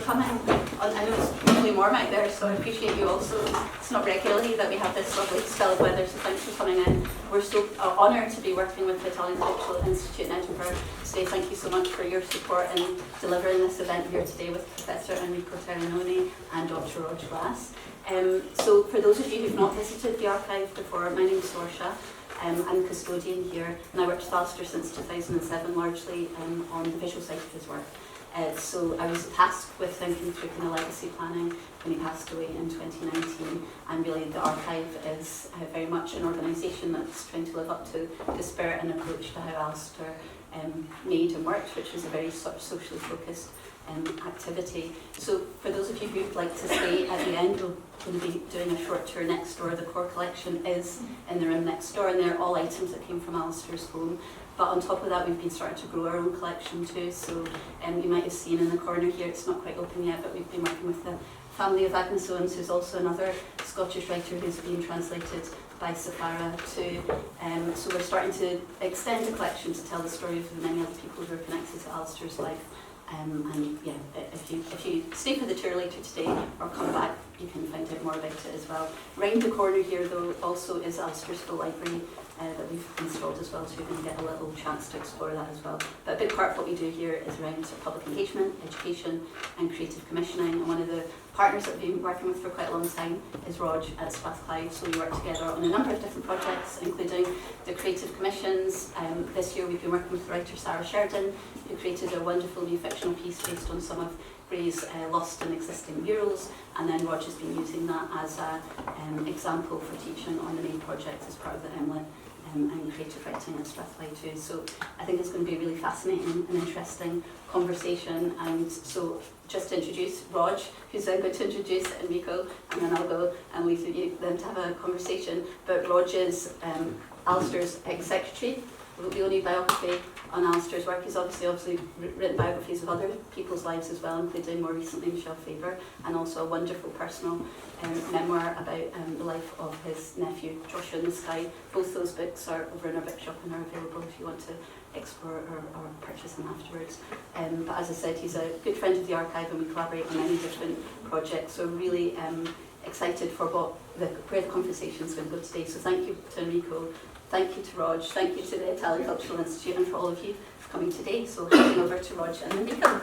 coming. I know it's really warm out there, so I appreciate you also. It's not regularly that we have this lovely spell of weather, so thanks for coming in. We're so honoured to be working with the Italian Cultural Institute in Edinburgh today. Thank you so much for your support in delivering this event here today with Professor Enrico Terrinoni and Dr. Rodge Glass. So for those of you who've not visited the archive before, my name is Sorsha. I'm a custodian here, and I worked with Alasdair since 2007, largely on the visual side of his work. So I was tasked with thinking through kind of legacy planning when he passed away in 2019, and really the archive is very much an organisation that's trying to live up to the spirit and approach to how Alasdair made and worked, which was a very sort of socially focused activity. So for those of you who'd like to stay at the end, we're going to be doing a short tour next door. The core collection is in the room next door, and they're all items that came from Alasdair's home. But on top of that, we've been starting to grow our own collection too. So you might have seen in the corner here, it's not quite open yet, but we've been working with the family of Agnes Owens, who's also another Scottish writer who's been translated by Safara too. So we're starting to extend the collection to tell the story of the many other people who are connected to Alasdair's life. And yeah, if you stay for the tour later today or come back, you can find out more about it as well. Round the corner here, though, also is Alasdair's full library that we've installed as well, so you're going to get a little chance to explore that as well. But a big part of what we do here is around public engagement, education, and creative commissioning. And one of the partners that we've been working with for quite a long time is Rodge at Strathclyde. So we work together on a number of different projects, including the creative commissions. This year we've been working with the writer Sarah Sheridan, who created a wonderful new fictional piece based on some of Gray's lost and existing murals, and then Rodge has been using that as an example for teaching on the main project as part of the MLIT and creative writing at Strathclyde too. So I think it's going to be a really fascinating and interesting conversation. And so just to introduce Rodge, who's then going to introduce Enrico, and then I'll go and leave you them to have a conversation. But Rodge is Alasdair's ex-secretary. The only biography on Alasdair's work. He's obviously written biographies of other people's lives as well, including more recently Michelle Faber, and also a wonderful personal memoir about the life of his nephew Joshua in the Sky. Both those books are over in our bookshop and are available if you want to explore or purchase them afterwards. But as I said, he's a good friend of the archive, and we collaborate on many different projects. So really excited for where the conversation is going to go today. So thank you to Enrico. Thank you to Rodge, thank you to the Italian Cultural Institute, and for all of you for coming today. So handing over to Rodge and Enrico.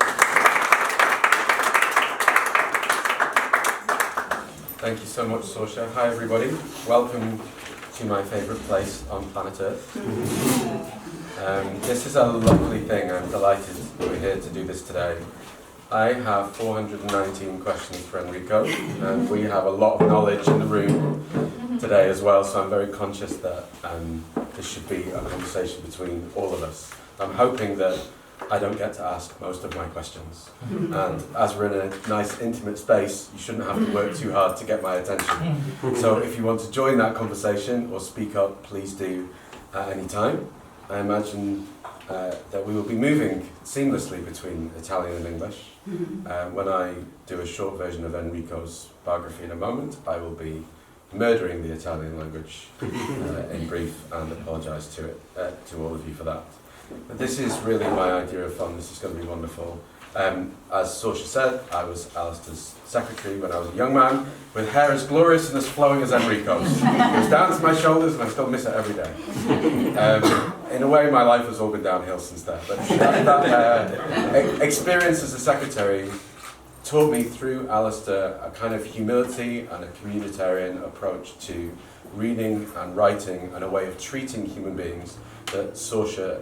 Thank you so much, Sorsha. Hi everybody, welcome to my favourite place on planet Earth. This is a lovely thing, I'm delighted we're here to do this today. I have 419 questions for Enrico, and we have a lot of knowledge in the room today as well, so I'm very conscious that this should be a conversation between all of us. I'm hoping that I don't get to ask most of my questions, and as we're in a nice intimate space, you shouldn't have to work too hard to get my attention. So if you want to join that conversation or speak up, please do at any time. I imagine that we will be moving seamlessly between Italian and English. When I do a short version of Enrico's biography in a moment, I will be murdering the Italian language in brief, and apologise to all of you for that. But this is really my idea of fun. This is going to be wonderful. As Sorsha said, I was Alasdair's secretary when I was a young man, with hair as glorious and as flowing as Enrico's. It was down to my shoulders, and I still miss it every day. In a way, my life has all been downhill since then. But that experience as a secretary taught me through Alasdair a kind of humility and a communitarian approach to reading and writing, and a way of treating human beings that Sorsha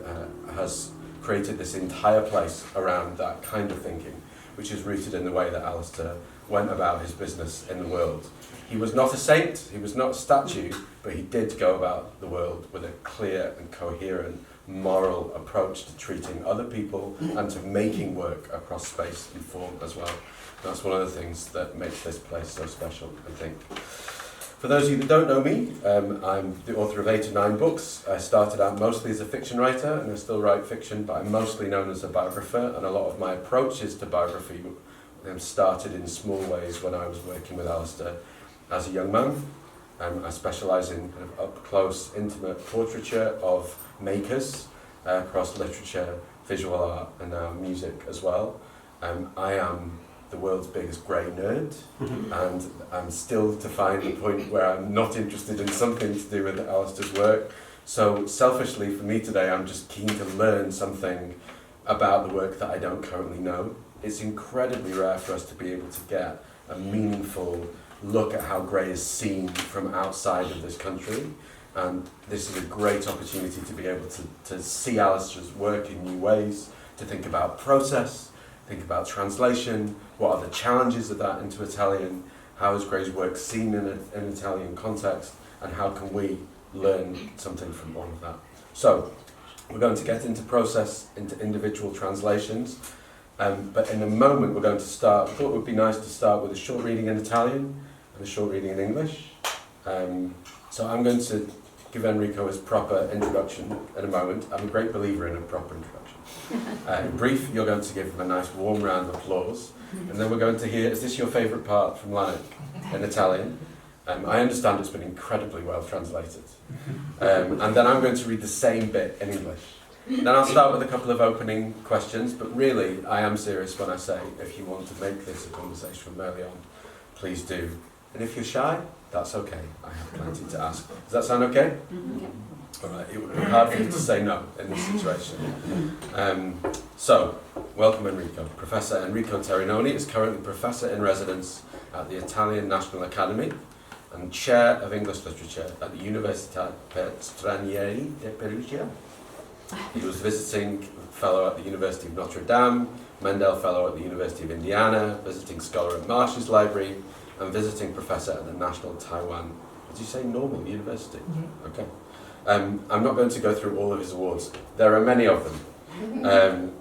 has created this entire place around that kind of thinking, which is rooted in the way that Alasdair went about his business in the world. He was not a saint, he was not a statue, but he did go about the world with a clear and coherent moral approach to treating other people and to making work across space and form as well. That's one of the things that makes this place so special, I think. For those of you that don't know me, I'm the author of 8 or 9 books. I started out mostly as a fiction writer, and I still write fiction, but I'm mostly known as a biographer, and a lot of my approaches to biography started in small ways when I was working with Alasdair as a young man. I specialise in kind of up-close, intimate portraiture of makers across literature, visual art, and now music as well. I am the world's biggest grey nerd, and I'm still to find the point where I'm not interested in something to do with Alasdair's work. So selfishly for me today, I'm just keen to learn something about the work that I don't currently know. It's incredibly rare for us to be able to get a meaningful look at how Gray is seen from outside of this country. And this is a great opportunity to be able to see Alasdair's work in new ways, to think about process, think about translation, what are the challenges of that into Italian, how is Gray's work seen in an Italian context, and how can we learn something from all of that. So, we're going to get into process, into individual translations, but in a moment we're going to start, I thought it would be nice to start with a short reading in Italian and a short reading in English. So I'm going to give Enrico his proper introduction in a moment. I'm a great believer in a proper introduction. In brief, you're going to give him a nice warm round of applause, and then we're going to hear, is this your favourite part from Lanark in Italian? I understand it's been incredibly well translated. And then I'm going to read the same bit in English. Then I'll start with a couple of opening questions, but really, I am serious when I say, if you want to make this a conversation from early on, please do. And if you're shy, that's okay. I have plenty to ask. Does that sound okay? All right, it would be hard for you to say no in this situation. So, welcome Enrico. Professor Enrico Terrinoni is currently Professor in Residence at the Italian National Academy and Chair of English Literature at the Università per Stranieri di Perugia. He was visiting fellow at the University of Notre Dame, Mendel Fellow at the University of Indiana, visiting scholar at Marsh's Library, and visiting professor at the National Taiwan, did you say Normal University? Okay. I'm not going to go through all of his awards. There are many of them.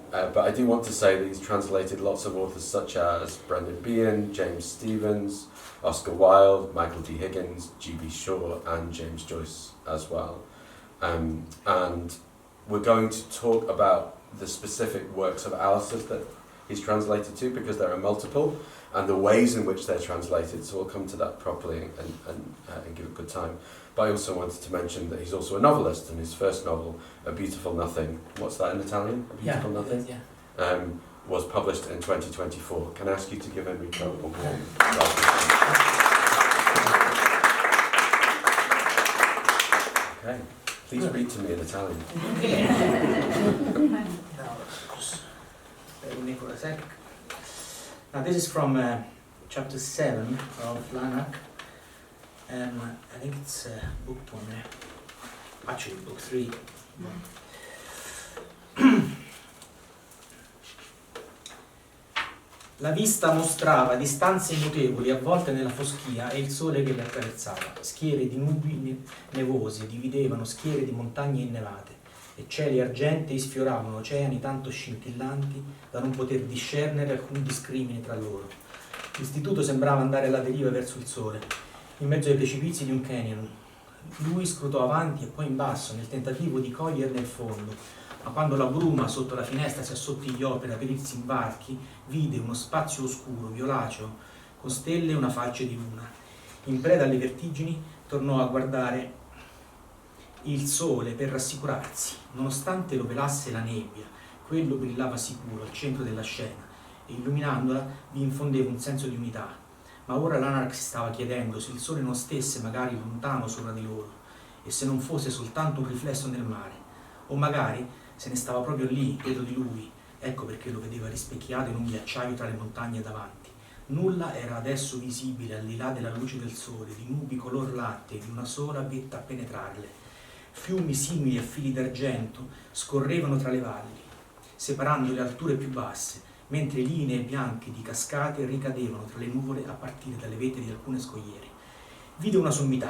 But I do want to say that he's translated lots of authors such as Brendan Behan, James Stephens, Oscar Wilde, Michael D. Higgins, G.B. Shaw, and James Joyce as well. And we're going to talk about the specific works of Alasdair that he's translated to, because there are multiple, and the ways in which they're translated, so we'll come to that properly and give it good time. But I also wanted to mention that he's also a novelist, and his first novel, A Beautiful Nothing, what's that in Italian? A Beautiful Nothing? Yeah. Was published in 2024. Can I ask you to give Enrico a warm welcome? Okay, please read to me in Italian. Now, just bear with me for a sec. Now, this is from chapter 7 of Lanark. I think it's book 1, actually book 3. La vista mostrava distanze notevoli avvolte nella foschia e il sole che le attraversava. Schiere di nubi nevose dividevano schiere di montagne innevate e cieli argentei sfioravano oceani tanto scintillanti da non poter discernere alcun discrimine tra loro. L'istituto sembrava andare alla deriva verso il sole, in mezzo ai precipizi di un canyon. Lui scrutò avanti e poi in basso nel tentativo di coglierne il fondo, ma quando la bruma sotto la finestra si assottigliò per aprirsi in varchi, vide uno spazio oscuro, violaceo, con stelle e una falce di luna. In preda alle vertigini, tornò a guardare il sole per rassicurarsi. Nonostante lo velasse la nebbia, quello brillava sicuro al centro della scena e illuminandola vi infondeva un senso di unità. Ma ora Lanark si stava chiedendo se il sole non stesse magari lontano sopra di loro e se non fosse soltanto un riflesso nel mare, o magari se ne stava proprio lì, dietro di lui. Ecco perché lo vedeva rispecchiato in un ghiacciaio tra le montagne davanti. Nulla era adesso visibile al di là della luce del sole, di nubi color latte, di una sola vetta a penetrarle. Fiumi simili a fili d'argento scorrevano tra le valli, separando le alture più basse, mentre linee bianche di cascate ricadevano tra le nuvole a partire dalle vette di alcune scogliere. Vide una sommità.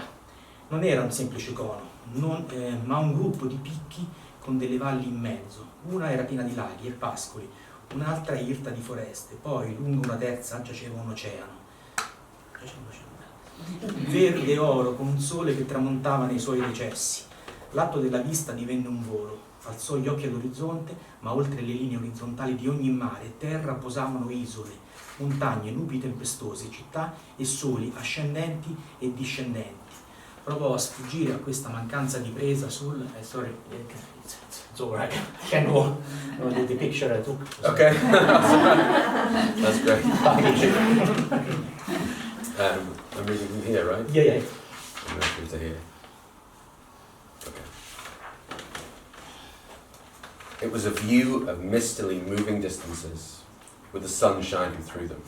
Non era un semplice cono, ma un gruppo di picchi con delle valli in mezzo. Una era piena di laghi e pascoli, un'altra irta di foreste, poi lungo una terza giaceva un oceano. Verde e oro con un sole che tramontava nei suoi recessi. L'atto della vista divenne un volo. Alzò gli occhi all'orizzonte, ma oltre le linee orizzontali di ogni mare e terra posavano isole, montagne, nubi tempestose, città e soli ascendenti e discendenti. Provò a sfuggire a questa mancanza di presa sul... sorry, it's over, I can go the picture I took. Okay. That's great. I'm reading from here, right? Yeah, yeah. I'm reading to here. Okay. It was a view of mistily moving distances, with the sun shining through them.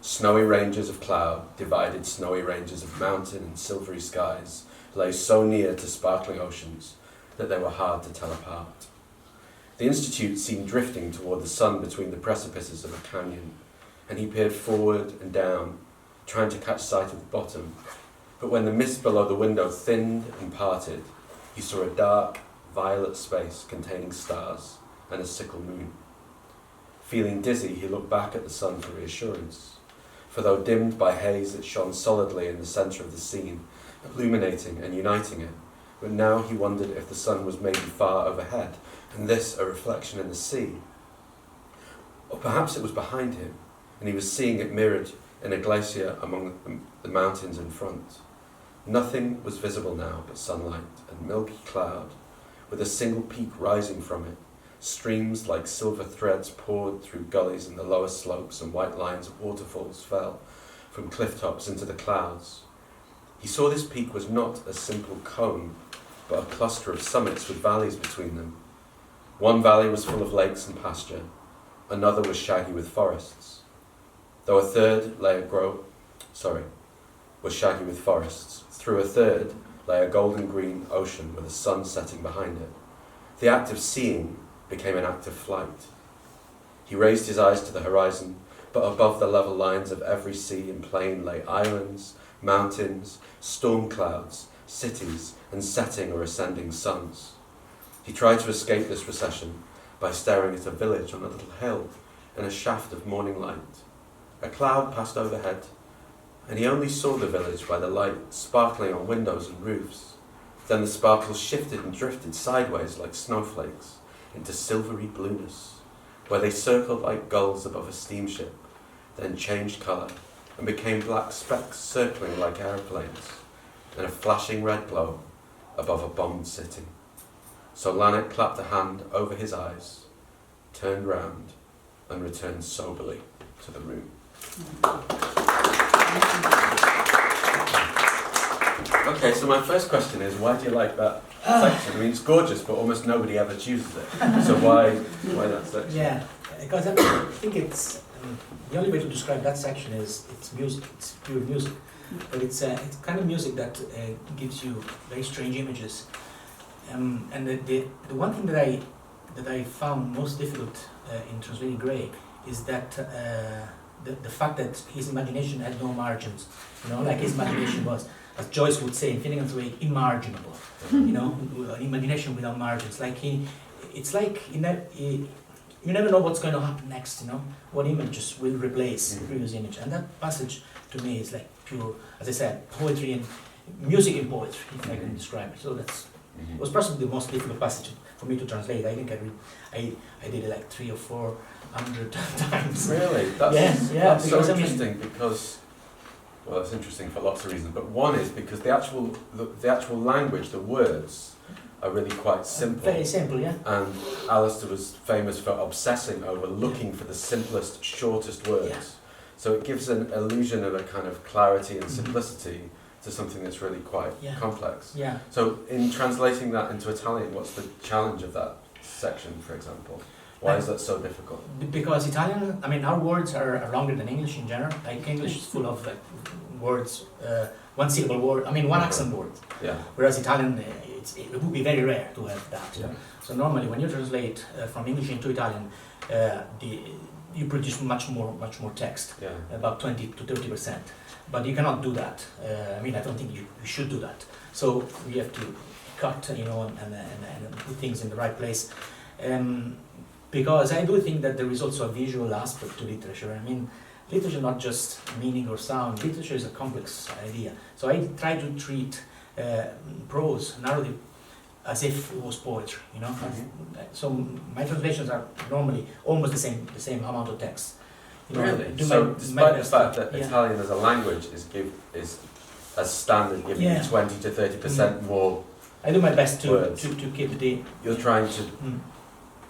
Snowy ranges of cloud divided snowy ranges of mountain, and silvery skies lay so near to sparkling oceans that they were hard to tell apart. The Institute seemed drifting toward the sun between the precipices of a canyon, and he peered forward and down, trying to catch sight of the bottom. But when the mist below the window thinned and parted, he saw a dark, violet space containing stars and a sickle moon. Feeling dizzy, he looked back at the sun for reassurance, for though dimmed by haze, it shone solidly in the centre of the scene, illuminating and uniting it. But now he wondered if the sun was maybe far overhead, and this a reflection in the sea. Or perhaps it was behind him, and he was seeing it mirrored in a glacier among the mountains in front. Nothing was visible now but sunlight and milky cloud, with a single peak rising from it. Streams like silver threads poured through gullies in the lower slopes, and white lines of waterfalls fell from cliff tops into the clouds. He saw this peak was not a simple cone, but a cluster of summits with valleys between them. One valley was full of lakes and pasture, another was shaggy with forests. Though a third was shaggy with forests. Through a third lay a golden green ocean with the sun setting behind it. The act of seeing became an act of flight. He raised his eyes to the horizon, but above the level lines of every sea and plain lay islands, mountains, storm clouds, cities, and setting or ascending suns. He tried to escape this recession by staring at a village on a little hill in a shaft of morning light. A cloud passed overhead, and he only saw the village by the light sparkling on windows and roofs. Then the sparkles shifted and drifted sideways like snowflakes into silvery blueness, where they circled like gulls above a steamship, then changed colour and became black specks circling like aeroplanes, and a flashing red glow above a bombed city. So Lannet clapped a hand over his eyes, turned round, and returned soberly to the room. Okay, so my first question is, why do you like that section? I mean, it's gorgeous, but almost nobody ever chooses it. So why that section? Yeah, because I think it's the only way to describe that section is it's music. It's pure music, but it's kind of music that gives you very strange images. And the one thing that I found most difficult in translating Gray is that the fact that his imagination had no margins. You know, like his imagination was, as Joyce would say in Finnegan's Wake, immarginable. You know, an imagination without margins. Like it's like you never know what's going to happen next. You know, what images will replace the previous image. And that passage to me is like pure, as I said, poetry and music in poetry, if I can describe it. So that's. It was possibly the most difficult passage for me to translate. I think I did it like 300 or 400 times. Really? That's that's so interesting because, well, it's interesting for lots of reasons, but one is because the actual language, the words, are really quite simple. Very simple, yeah. And Alasdair was famous for obsessing over looking for the simplest, shortest words. Yeah. So it gives an illusion of a kind of clarity and simplicity to something that's really quite complex. Yeah. So in translating that into Italian, what's the challenge of that section, for example? Why is that so difficult? Because Italian, I mean, our words are longer than English in general. Like English is full of like words, one syllable word, I mean one accent word. Yeah. Whereas Italian, it would be very rare to have that. Yeah. So normally when you translate from English into Italian, you produce much more text, about 20 to 30%. But you cannot do that. I mean, I don't think you should do that. So we have to cut, you know, and put things in the right place. Because I do think that there is also a visual aspect to literature. I mean, literature is not just meaning or sound. Literature is a complex idea. So I try to treat prose, narrative, as if it was poetry, you know. So my translations are normally almost the same amount of text. You know, really? So despite the fact that Italian as a language is as standard giving you 20 to 30% more I do my best to words, keep the... You're trying to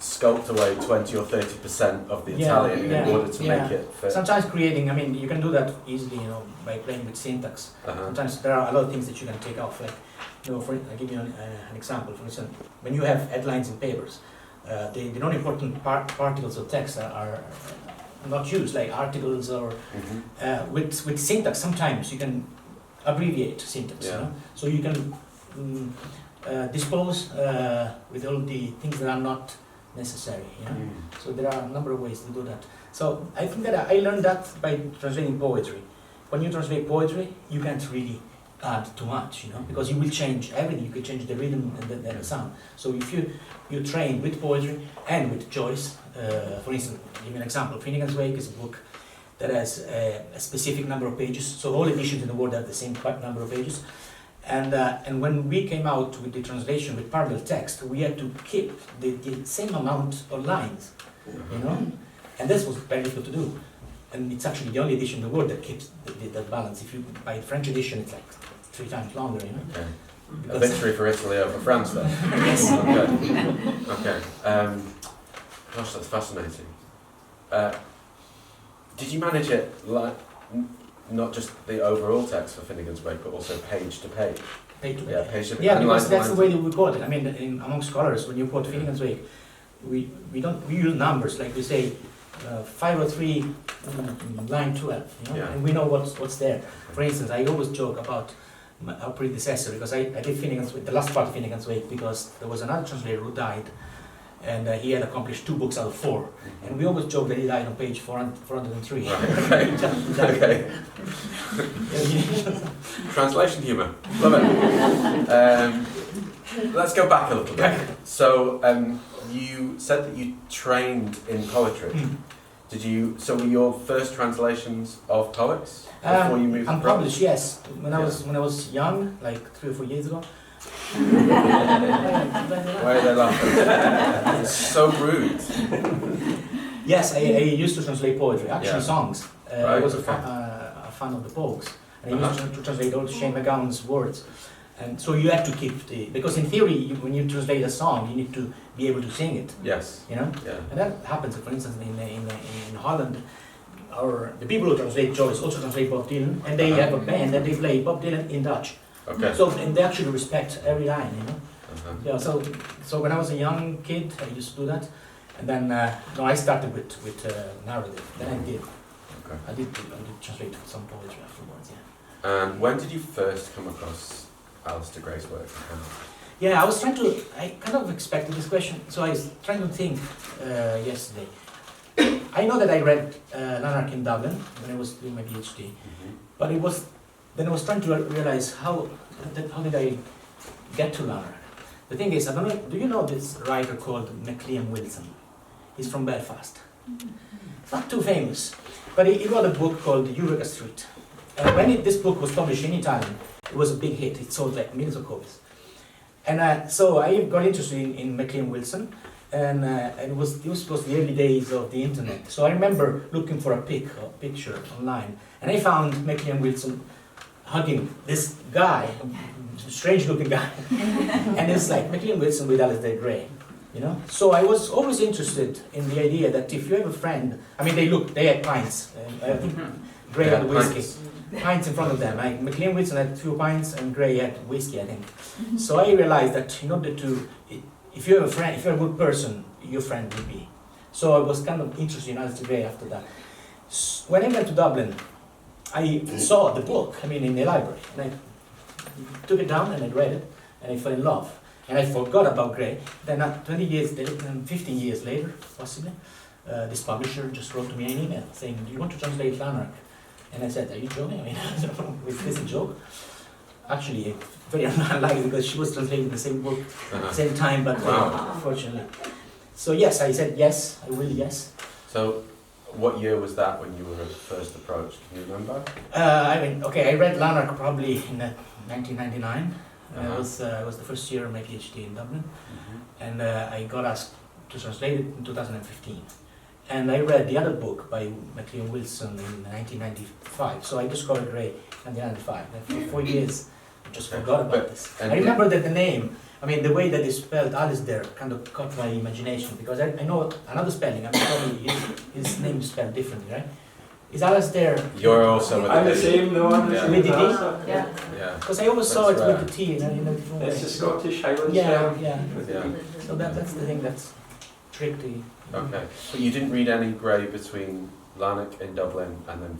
sculpt away 20 or 30% of the Italian in order to make it fit. Sometimes creating, I mean, you can do that easily, you know, by playing with syntax. Sometimes there are a lot of things that you can take off. Like, you know, I'll give you an example. For instance, when you have headlines in papers, the non-important particles of text are not used, like articles or with syntax. Sometimes you can abbreviate syntax, you know? So you can dispose with all the things that are not necessary. You know? So there are a number of ways to do that. So I think that I learned that by translating poetry. When you translate poetry, you can't really add too much, you know, because you will change everything. You can change the rhythm and the sound. So if you train with poetry and with Joyce, for instance, I'll give you an example. Finnegan's Wake is a book that has a specific number of pages. So all editions in the world have the same number of pages. And when we came out with the translation with parallel text, we had to keep the same amount of lines, you know, and this was very difficult to do. And it's actually the only edition in the world that keeps that balance. If you buy a French edition, it's like 3 times longer, you know. Okay. A victory for Italy over France, then. Yes. Okay. Gosh, that's fascinating. Did you manage it like not just the overall text for Finnegan's Wake, but also page to page? Page to page. Yeah, page to page. Yeah, because that's the way that we quote it. I mean, among scholars, when you quote Finnegan's Wake, we use numbers, like we say 503 line 12, you know, and we know what's there. For instance, I always joke about our predecessor, because I did Finnegan's Wake, the last part of Finnegan's Wake, because there was another translator who died, and he had accomplished 2 books out of 4, and we always joke that he died on page 403. Right, okay. Translation humour, love it. Let's go back a little bit. So you said that you trained in poetry. Did you? So were your first translations of poets before you moved? Unpublished, yes. When I was young, like 3 or 4 years ago. Why are they laughing? It's so rude. Yes, I used to translate poetry, actually songs. I was a fan of the Pogues, and I used to translate all Shane MacGowan's words. And so you have to keep because in theory, when you translate a song, you need to be able to sing it. Yes. You know? Yeah. And that happens, for instance, in Holland, the people who translate Joyce also translate Bob Dylan, and they have a band and they play Bob Dylan in Dutch. Okay. So, and they actually respect every line, you know? Yeah, so when I was a young kid, I used to do that. And then, I started with narrative. Then I did. Okay. I did translate some poetry afterwards, yeah. And when did you first come across Alasdair Gray's work? Yeah, I kind of expected this question, so I was trying to think yesterday. I know that I read Lanark in Dublin when I was doing my PhD, but then I was trying to realize how did I get to Lanark? The thing is, I don't know, do you know this writer called MacLean Wilson? He's from Belfast. It's not too famous, but he wrote a book called Eureka Street. When this book was published in Italian, it was a big hit. It sold like millions of copies. And so I got interested in MacLean Wilson, and it was the early days of the internet. So I remember looking for a picture online, and I found MacLean Wilson hugging this guy, strange-looking guy, and it's like MacLean Wilson with Alasdair Gray, you know. So I was always interested in the idea that if you have a friend, I mean, they had pints. I think Gray had whiskey. Pints in front of them. Like MacLean Wilson had 2 pints and Gray had whiskey, I think. So I realized that in order to, if you have a friend, if you're a good person, your friend will be. So I was kind of interested in Alasdair Gray after that. When I went to Dublin, I saw the book, in the library, and I took it down and I read it, and I fell in love. And I forgot about Gray. Then 20 years later, 15 years later, possibly, this publisher just wrote to me an email saying, "Do you want to translate Lanark?" And I said, "Are you joking? Is this a joke?" Actually, very unlikely, because she was translating the same book at the same time, but unfortunately. So yes, I said yes, I will, yes. So what year was that when you were first approached? Can you remember? I read Lanark probably in 1999. It was the first year of my PhD in Dublin, and I got asked to translate it in 2015. And I read the other book by MacLean Wilson in 1995, so I discovered Gray in 1995. And for 4 years, I just forgot about this. I remember that the name, I mean, the way that they spelled Alasdair kind of caught my imagination, because I know another spelling. I mean, probably his name is spelled differently, right? Is Alasdair? You're also with I'm the the same, no, I'm the Yeah. same. With the D? also. Yeah. Yeah. Because I always saw it That's with rare. the T in a different way. It's a Scottish Highland Yeah, spelling. yeah. Yeah. So that's the thing that's tricky. Okay. But you didn't read any Gray between Lanark in Dublin and then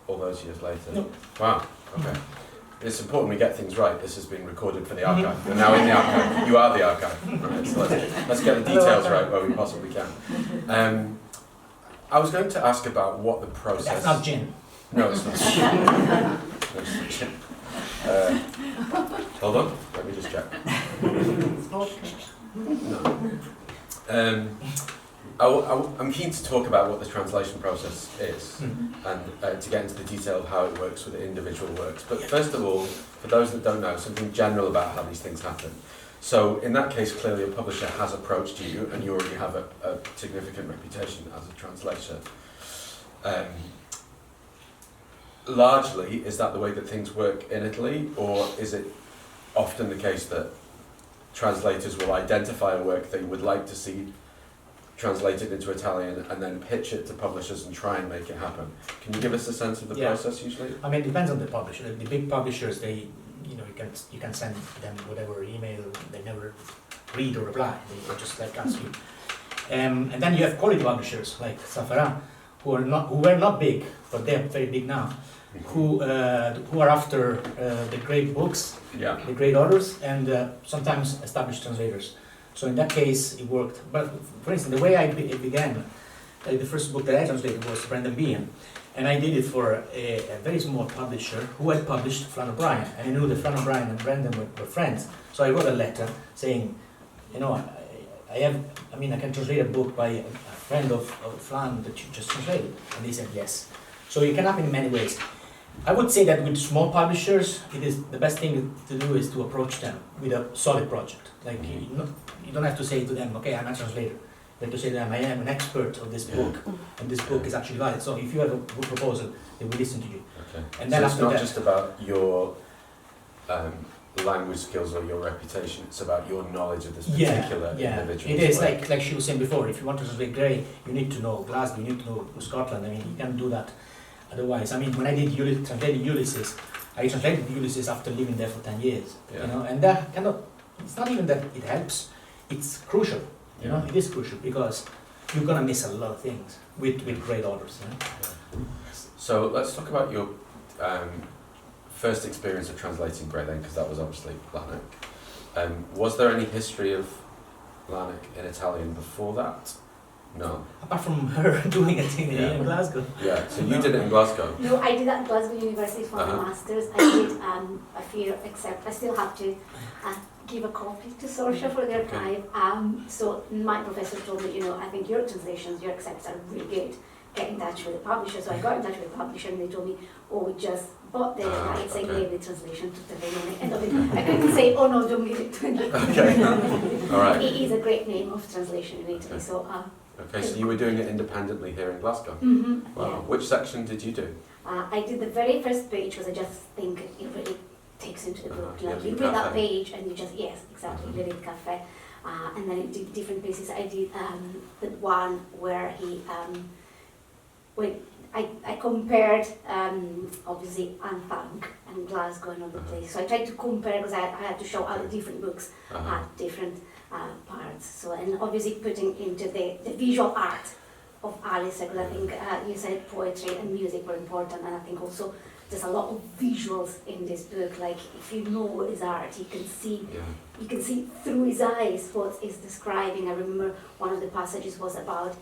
all those years later? No. Wow. Okay. It's important we get things right. This has been recorded for the archive. We're now in the archive. You are the archive. Right, so let's get the details right where we possibly can. I was going to ask about what the process... That's not gin. No, it's not. No, it's not gin. Hold on. Let me just check. No. I'm keen to talk about what the translation process is and to get into the detail of how it works with the individual works. But first of all, for those that don't know, something general about how these things happen. So in that case, clearly a publisher has approached you and you already have a significant reputation as a translator. Largely, is that the way that things work in Italy, or is it often the case that translators will identify a work they would like to see translated into Italian and then pitch it to publishers and try and make it happen? Can you give us a sense of the Yeah. process usually? I mean, it depends on the publisher. The big publishers, you can send them whatever email, they never read or reply. They just like ask you. And then you have quality publishers like Safran, who were not big, but they're very big now. Who are after the great books, Yeah. the great authors, and sometimes established translators. So in that case, it worked. But for instance, the way it began, the first book that I translated was Brendan Behan, and I did it for a very small publisher who had published Flann O'Brien, and I knew that Flann O'Brien and Brendan were friends. So I wrote a letter saying, I can translate a book by a friend of Flann that you just translated, and they said yes. So it can happen in many ways. I would say that with small publishers, the best thing to do is to approach them with a solid project. Like you don't have to say to them, okay, I'm a translator. You have to say to them, I am an expert of this book, and this book is actually valid. So if you have a good proposal, they will listen to you. Okay. And then so it's after not that, just about your language skills or your reputation, it's about your knowledge of this particular individual. It is like she was saying before, if you want to translate Gray, you need to know Glasgow, you need to know Scotland. I mean, you can't do that otherwise. I mean, when I did translated Ulysses, I translated Ulysses after living there for 10 years, and that it's not even that it helps, it's crucial, it is crucial because you're gonna miss a lot of things with great authors. So let's talk about your first experience of translating Gray then, because that was obviously Lanark. Was there any history of Lanark in Italian before that? No. Apart from her doing it in Glasgow. Yeah, so you did it in Glasgow? No, I did that at Glasgow University for my master's. I did a few, except I still have to give a copy to Sorsha for the archive. So my professor told me, I think your translations, your accepts are really good. Get in touch with the publisher. So I got in touch with the publisher and they told me, we just bought the rights and gave the translation to Terrinoni. And I couldn't say, oh no, don't give it to me. Okay, all right. It is a great name of translation in Italy. So. Okay, so you were doing it independently here in Glasgow? Mm-hmm, Wow. yeah. Which section did you do? I did the very first page because I just think it really takes into the book. Like you read that page and you just, yes, exactly, you read Cafe. And then I did different pieces. I did the one where he, I compared obviously Anthang and Glasgow and other places. So I tried to compare because I had to show how the different books had different parts. So, and obviously putting into the visual art of Alasdair, because I think you said poetry and music were important, and I think also there's a lot of visuals in this book. Like if you know his art, you can see through his eyes what he's describing. I remember one of the passages was about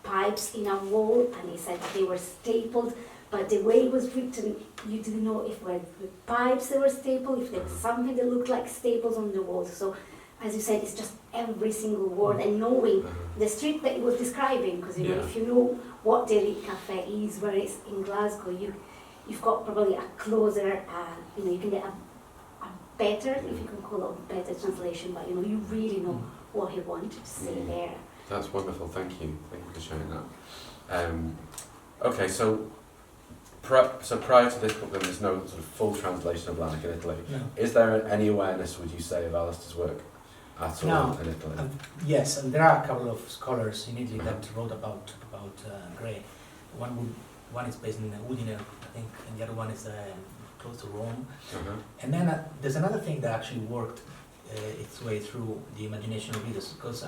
pipes in a wall, and he said they were stapled, but the way it was written, you didn't know if were with pipes they were stapled, if there was something that looked like staples on the walls. So, as you said, it's just every single word and knowing the street that he was describing, because if you know what Deli Cafe is, where it's in Glasgow, you've got probably a closer, you can get a better, if you can call it a better translation, but you really know what he wanted to say there. That's wonderful, thank you for sharing that. Okay, so So prior to this book, then there's no sort of full translation of Lanark in Italy. No. Is there any awareness, would you say, of Alasdair's work at all No. in Italy? Yes, and there are a couple of scholars in Italy that wrote about Gray. One is based in Udine, I think, and the other one is close to Rome. And then there's another thing that actually worked its way through the imagination of readers, because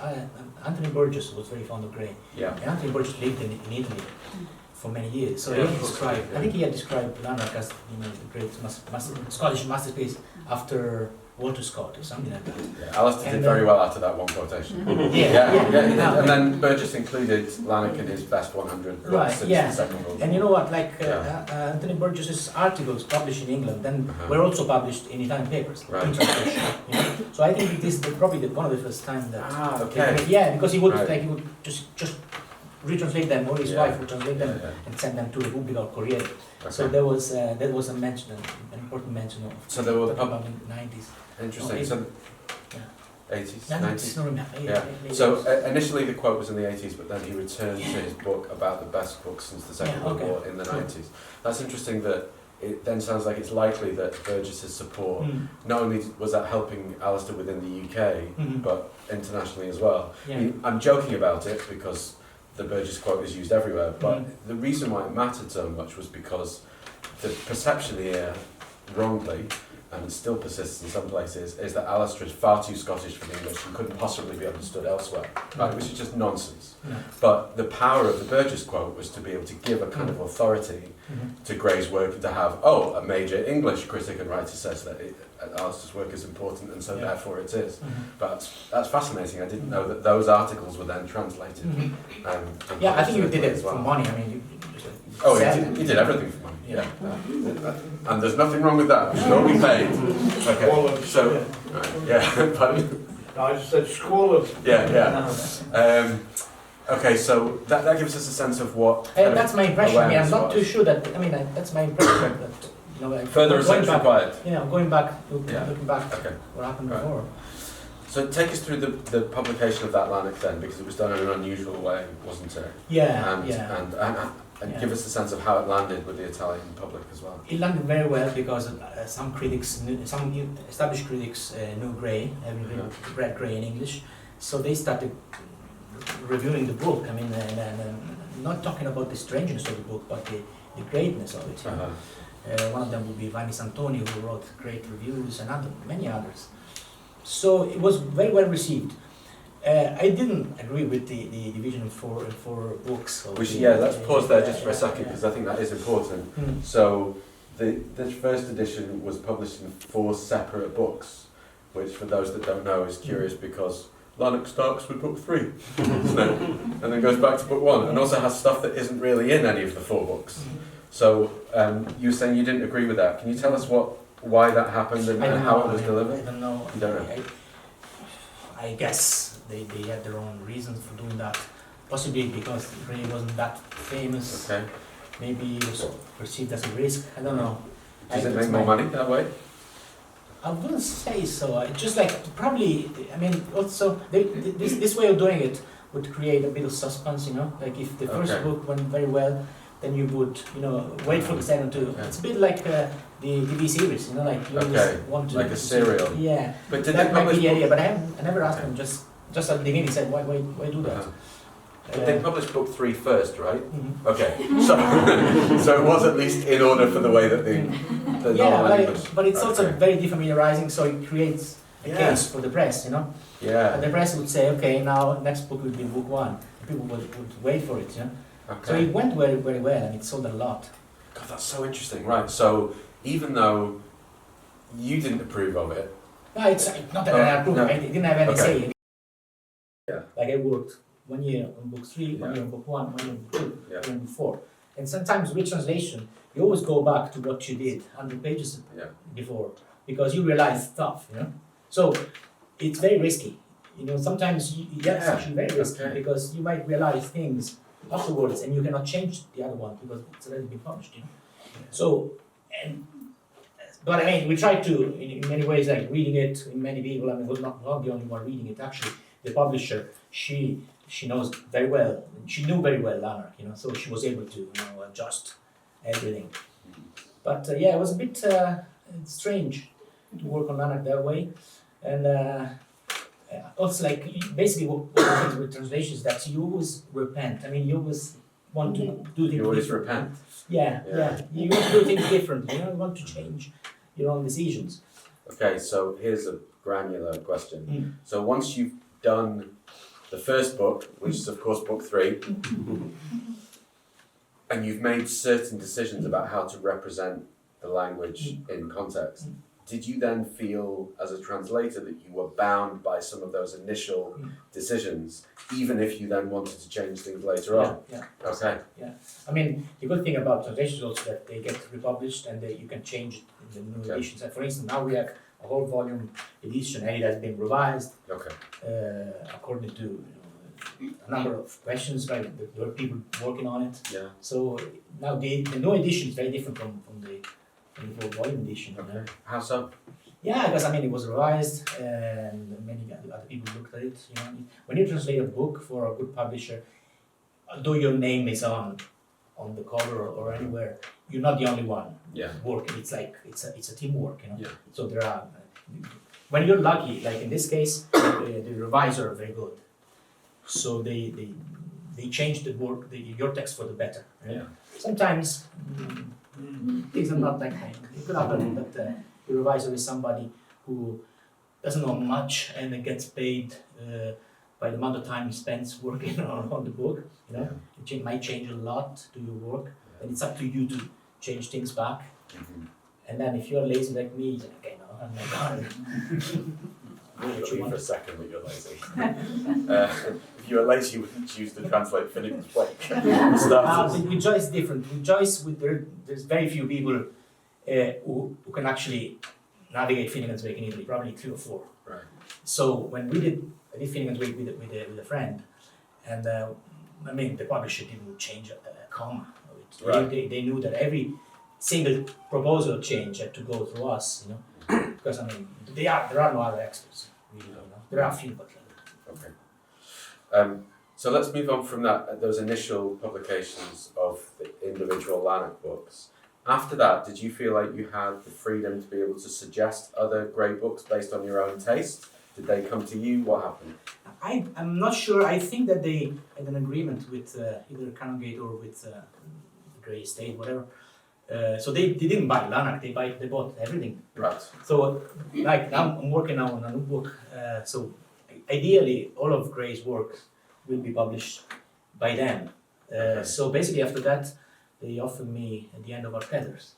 Anthony Burgess was very fond of Gray. Yeah. And Anthony Burgess lived in Italy for many years, so Yeah, he had described. yeah. I think he had described Lanark as the great Scottish masterpiece after Walter Scott or something like that. Yeah, Alasdair did very well after that one quotation. Yeah. he did. And then Burgess included Lanark in his best 100 books Right, since yeah. the Second World War. And you know what, like Yeah. Anthony Burgess's articles published in England then Uh-huh. were also published in Italian papers, Right. in translation. You know? So I think this is probably one of the first time that. Okay. Yeah, because he would Right. he would just retranslate them, or his Yeah. wife would translate them Yeah. and send them to Repubblica or Corriere. So Okay. there was a mention, an important mention of. So there were the about in the 90s. Interesting. Oh, So, yeah. 80s, 90s, 90s. no, remember. Yeah. So initially the quote was in the 80s, but then he returned to his book about the best books since the Second Yeah, World okay. War in the 90s. That's interesting that it then sounds like it's likely that Burgess's support, not only was that helping Alasdair within the UK, but internationally as well. Yeah. I mean, I'm joking about it because the Burgess quote is used everywhere, but the reason why it mattered so much was because the perception here, wrongly, and it still persists in some places, is that Alasdair is far too Scottish for the English and couldn't possibly be understood elsewhere, right? Which is just nonsense. No. But the power of the Burgess quote was to be able to give a kind of authority to Gray's work and to have, a major English critic and writer says that Alasdair's work is important and so therefore it is. But that's fascinating. I didn't know that those articles were then translated. And Yeah, I think you did it as well. for money. I mean, He did everything for money. Yeah. And there's nothing wrong with that. We should all be paid. Okay. So, right, yeah. Pardon? I just said school of. Yeah. Okay, so that gives us a sense of what. That's my impression. I mean, I'm awareness not was. too sure that. I mean, that's my impression. That Further research back, required. Going back, Yeah. looking back, Okay. what happened Right. before. So take us through the publication of that Lanark then, because it was done in an unusual way, wasn't it? Yeah, And Yeah. give us a sense of how it landed with the Italian public as well. It landed very well because some established critics knew Gray, having read Gray in English, so they started reviewing the book. I mean, and not talking about the strangeness of the book, but the greatness of it. You know? One of them would be Vanni Santoni, who wrote great reviews, and many others. So it was very well received. I didn't agree with the division for books. Let's pause there just for a second, because I think that is important. So the first edition was published in 4 separate books, which for those that don't know is curious because Lanark starts with book 3, isn't it? And then goes back to book 1, and also has stuff that isn't really in any of the 4 books. So you were saying you didn't agree with that. Can you tell us why that happened and how it was delivered? I don't know. You don't know? I guess they had their own reasons for doing that. Possibly because Gray wasn't that famous. Okay. Maybe it was perceived as a risk. I don't know. Does it make more money that way? I wouldn't say so. It's just like probably. I mean, also this way of doing it would create a bit of suspense. You know, like if the first book went very well, then you would wait for the second to. Okay. It's a bit like the TV series. You know, like you always want to. Like a serial. Yeah. But did That they might be publish the idea, but I never asked them. Just at the beginning, said why do that? But they published book 3 first, right? Okay, Mm-hmm. so it was at least in order for the way that the novel was. But it's also very defamiliarizing, so it creates a case for the press, you know. Yeah. And the press would say, okay, now next book will be book 1. And people would wait for it, you know. Okay. So it went very, very well, and it sold a lot. God, that's so interesting. Right. So even though you didn't approve of it. No, it's not that I approved. No. I didn't have any say. Yeah. Like I worked 1 year on book 3, 1 year on book 1, 1 year on book 2, 1 year on book 4. And sometimes with translation, you always go back to what you did 100 pages before, because you realize stuff, you know. So it's very risky. You know, sometimes it's actually very risky because you might realize things afterwards and you cannot change the other one because it's already been published, you know. So, but I mean, we try to, in many ways, like reading it, in many people, I mean, we're not the only one reading it, actually. The publisher, she knows very well, she knew very well Lanark, you know, so she was able to, adjust everything. But yeah, it was a bit strange to work on Lanark that way. And also, like, basically what happens with translations is that you always repent. I mean, you always want to do things You always different. repent. Yeah. You want to do things differently. You want to change your own decisions. Okay, so here's a granular question. So once you've done the first book, which is of course book 3, and you've made certain decisions about how to represent the language in context, did you then feel as a translator that you were bound by some of those initial decisions, even if you then wanted to change things later on? Yeah. Okay. Yeah. I mean, the good thing about translations is also that they get republished and you can change it in the new editions. And for instance, now we have a whole volume edition and it has been revised Okay. according to a number of questions, right? There were people working on it. Yeah. So now the new edition is very different from the full volume edition. You know? Okay. How so? Yeah, because I mean it was revised and many other people looked at it. You know, when you translate a book for a good publisher, although your name is on the cover or anywhere, you're not the only one Yeah. working. It's like it's a teamwork, you know. Yeah. So there are when you're lucky, like in this case, the revisers are very good. So they change the work, your text for the better. Right? Yeah. Sometimes things are not that kind. It could happen that the revisor is somebody who doesn't know much and then gets paid by the amount of time he spends working on the book. You know, it might change a lot to your work, and it's up to you to change things back. And then if you're lazy like me, you're like, okay, no, I'm not done. Believe for a second that you're lazy. If you were lazy, you wouldn't choose to translate Finnegan's Wake. With Joyce, different. With Joyce, there's very few people who can actually navigate Finnegan's Wake in Italy. Probably 3 or 4. Right. So when I did Finnegan's Wake with a friend, and I mean the publisher didn't change a comma. Right. They knew that every single proposal change had to go through us. You know, because I mean there are no other experts. Really, you know. There are a few, but. Okay. So let's move on from those initial publications of the individual Lanark books. After that, did you feel like you had the freedom to be able to suggest other Gray books based on your own taste? Did they come to you? What happened? I'm not sure. I think that they had an agreement with either Canongate or with the Gray Estate, whatever. So they didn't buy Lanark. They bought everything. Right. So like now I'm working now on a new book. So ideally, all of Gray's works will be published by them. So basically, after that, they offered me at the end of our feathers,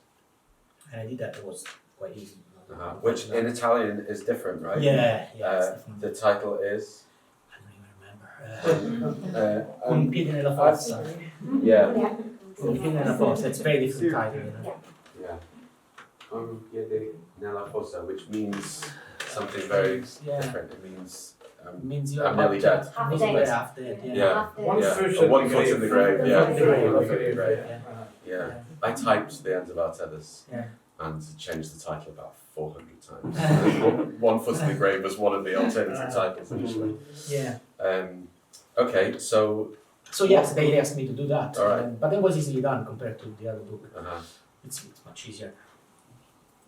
and I did that. It was quite easy. Which in Italian is different, right? Yeah. It's different. The title is? I don't even remember. Un piede nella fossa. Yeah. Un piede nella fossa. It's a very different title. You know? Yeah. Un piede nella fossa, which means something very different. It means you're I'm nearly dead. Half dead. Yeah. One foot Or one foot in the grave. Yeah. One foot in the One foot in the grave. Yeah. Yeah. I typed the ends of our tethers Yeah. and changed the title about 400 times. One foot in the grave was one of the alternative titles initially. Yeah. Okay, so. So yes, they asked me to do that, All right. but that was easily done compared to the other book. It's much easier.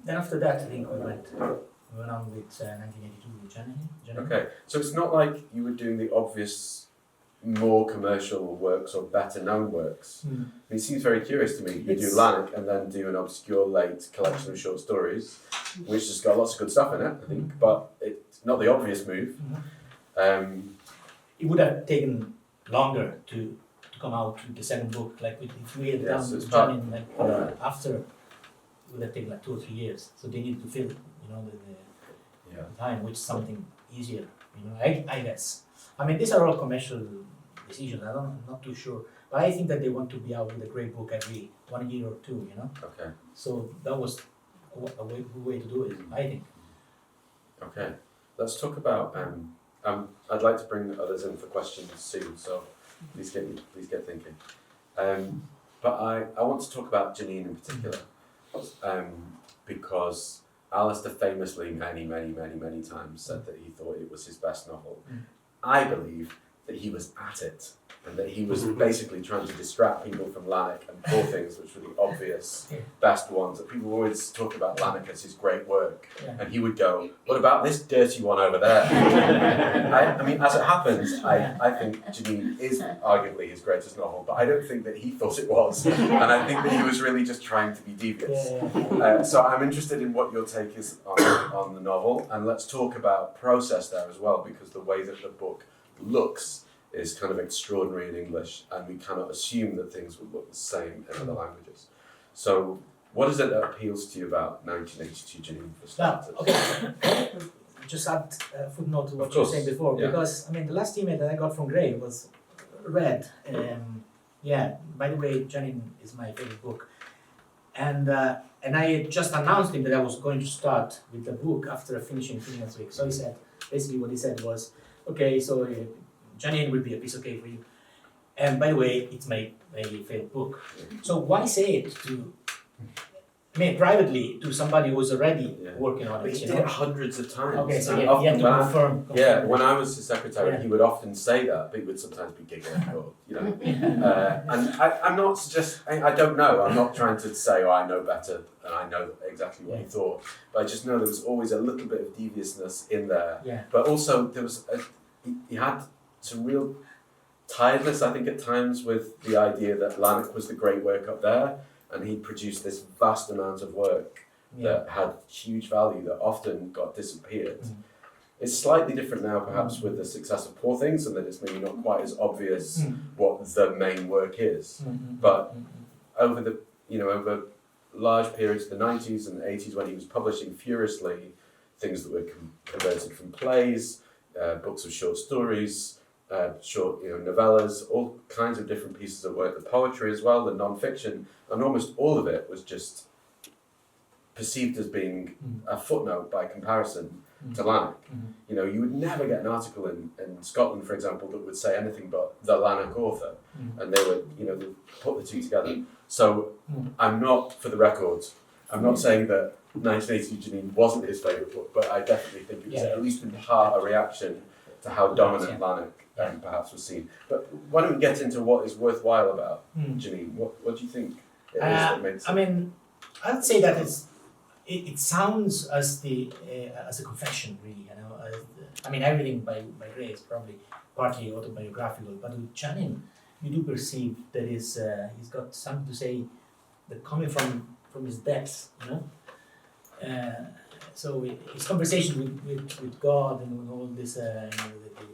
Then after that, I think we went on with 1982 January. Okay, so it's not like you were doing the obvious, more commercial works or better known works. I mean, it seems very curious to me. You do Lanark and then do an obscure late collection of short stories, which has got lots of good stuff in it, I think, but it's not the obvious move. It would have taken longer to come out with the second book, like if we had done so with Johnny, after, it would have taken like 2 or 3 years. So they need to fill, the time, which is something easier, I guess. I mean, these are all commercial decisions. I'm not too sure, but I think that they want to be out with a great book every 1 year or 2. Okay. So that was a good way to do it, I think. Okay, let's talk about. I'd like to bring others in for questions soon, so please get thinking. But I want to talk about Janine in particular, because Alasdair famously many times said that he thought it was his best novel. I believe that he was at it, and that he was basically trying to distract people from Lanark and Poor Things, which were the obvious best ones. That people always talk about Lanark as his great work, and he would go, "What about this dirty one over there?" I mean, as it happens, I think Janine is arguably his greatest novel, but I don't think that he thought it was, and I think that he was really just trying to be devious. So I'm interested in what your take is on the novel, and let's talk about process there as well, because the way that the book looks is kind of extraordinary in English, and we cannot assume that things would look the same in other languages. So, what is it that appeals to you about 1982, Janine, for starters? Okay. Just add a footnote to what you were saying before, because I mean the last email that I got from Gray was read. By the way, Janine is my favorite book, and I had just announced him that I was going to start with the book after finishing next week. So he said, basically what he said was, okay, so Janine will be a piece of cake for you. And by the way, it's my favorite book. So why say it to, privately to somebody who's already working on it? But he did it hundreds of times. Okay, so and he had to confirm. Yeah, when I was his secretary, he would often say that, but he would sometimes be giggling, or, and I'm not suggesting, I don't know, I'm not trying to say, I know better, and I know exactly what he thought, but I just know there was always a little bit of deviousness in there. Yeah. But also, there was, he had some real tiredness, I think, at times with the idea that Lanark was the great work up there, and he produced this vast amount of work that had huge value that often got disappeared. It's slightly different now, perhaps, with the success of Poor Things, and that it's maybe not quite as obvious what the main work is. But over the over large periods of the 90s and 80s, when he was publishing furiously things that were converted from plays, books of short stories, short novellas, all kinds of different pieces of work, the poetry as well, the non-fiction, and almost all of it was just perceived as being a footnote by comparison to Lanark. You would never get an article in Scotland, for example, that would say anything but the Lanark author, and they would they put the two together. So I'm not, for the record, I'm not saying that 1982 Janine wasn't his favourite book, but I definitely think it was at least in part a reaction to how dominant Lanark perhaps was seen. But why don't we get into what is worthwhile about Janine? What do you think it is that makes it? I'd say that it sounds as a confession, really. Everything by Gray is probably partly autobiographical, but with Janine, you do perceive that he's got something to say that coming from his depths, So his conversation with God and with all this, the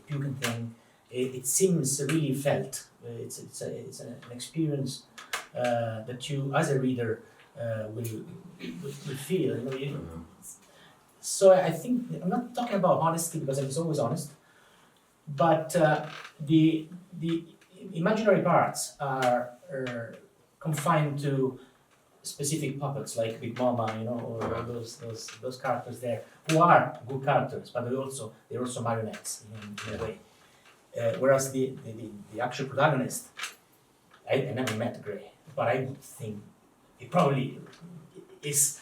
Pugin thing, it seems really felt. It's an experience that you, as a reader, will feel. So I think I'm not talking about honesty because I was always honest, but the imaginary parts are confined to specific puppets like Big Mama, or those characters there who are good characters, but they're also marionettes in a way. Whereas the actual protagonist, I never met Gray, but I would think it probably is.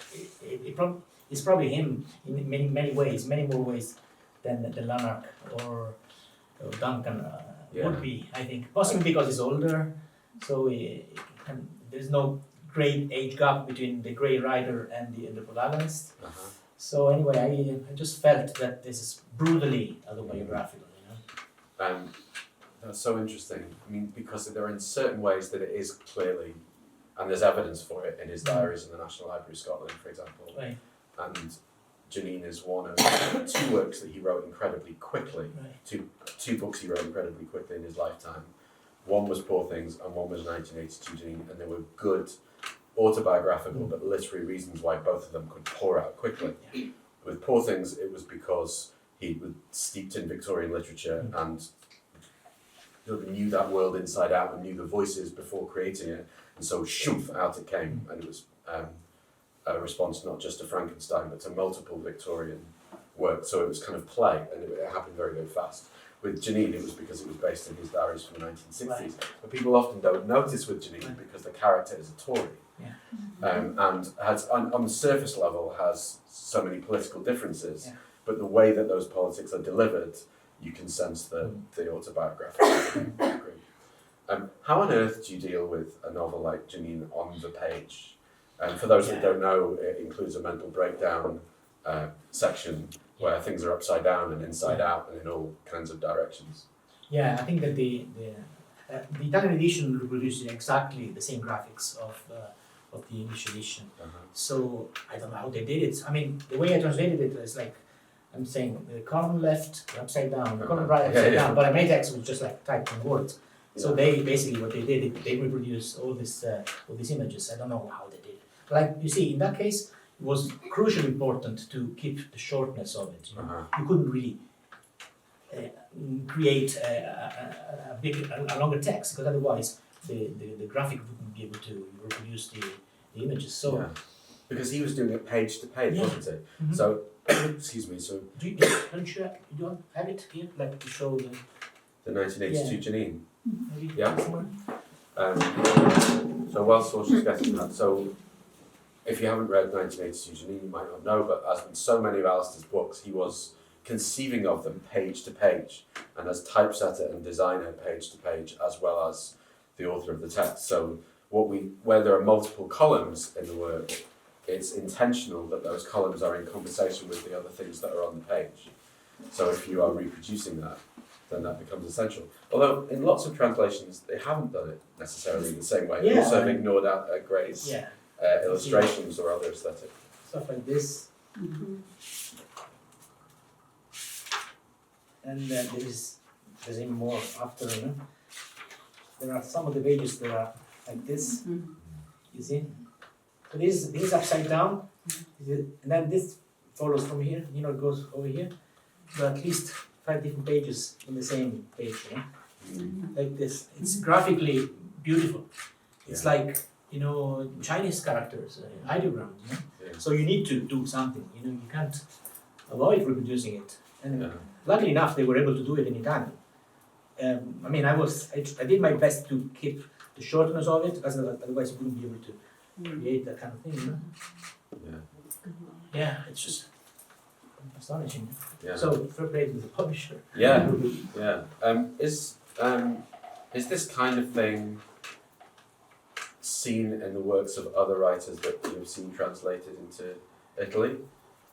It's probably him in many ways, many more ways than Lanark or Duncan would be. I think possibly because he's older, so there's no great age gap between the Gray writer and the protagonist. So anyway, I just felt that this is brutally autobiographical. That's so interesting. Because there are in certain ways that it is clearly, and there's evidence for it in his diaries in the National Library of Scotland, for example. Right. And Janine is one of two works that he wrote incredibly quickly. Right. Two books he wrote incredibly quickly in his lifetime. One was Poor Things, and one was 1982 Janine, and there were good autobiographical but literary reasons why both of them could pour out quickly. With Poor Things, it was because he was steeped in Victorian literature and knew that world inside out and knew the voices before creating it, and so shoof, out it came, and it was a response not just to Frankenstein but to multiple Victorian works. So it was kind of play, and it happened very, very fast. With Janine, it was because it was based in his diaries from the 1960s. Right. But people often don't notice with Janine because the character is a Tory. And has, on the surface level, has so many political differences, but the way that those politics are delivered you can sense the autobiography. How on earth do you deal with a novel like Janine on the page? For those that don't know, it includes a mental breakdown section where things are upside down and inside out and in all kinds of directions. Yeah, I think that the Italian edition reproduces exactly the same graphics of the English edition. So I don't know how they did it. I mean, the way I translated it is like, I'm saying the column left upside down, the column right upside down, but my text was just like typed in words. So they basically what they did, they reproduced all these images. I don't know how they did it. Like you see, in that case, it was crucially important to keep the shortness of it. You know? You couldn't really create a longer text because otherwise the graphic wouldn't be able to reproduce the images. So because he was doing it page to page, wasn't he? So excuse me. So you don't have it here, like to show the 1982 Janine. maybe Yeah. somewhere? So whilst Sorcerer's getting that, so if you haven't read 1982 Janine, you might not know, but as in so many of Alasdair's books, he was conceiving of them page to page, and as typesetter and designer page to page, as well as the author of the text. So where there are multiple columns in the work, it's intentional that those columns are in conversation with the other things that are on the page. So if you are reproducing that, then that becomes essential. Although in lots of translations, they haven't done it necessarily the same way. They also have ignored out Gray's illustrations or other aesthetic. Stuff like this. And then there's even more after, you know. There are some of the pages that are like this. You see? So this is upside down. And then this follows from here, you know, it goes over here. So at least 5 different pages in the same page, yeah? Like this. It's graphically beautiful. It's like, you know, Chinese characters, ideograms, you know? So you need to do something, you know, you can't avoid reproducing it. And luckily enough, they were able to do it in Italian. I mean, I did my best to keep the shortness of it, because otherwise you wouldn't be able to create that kind of thing, you know? Yeah, it's just astonishing. So, fair play to the publisher. Is this kind of thing seen in the works of other writers that you've seen translated into Italy?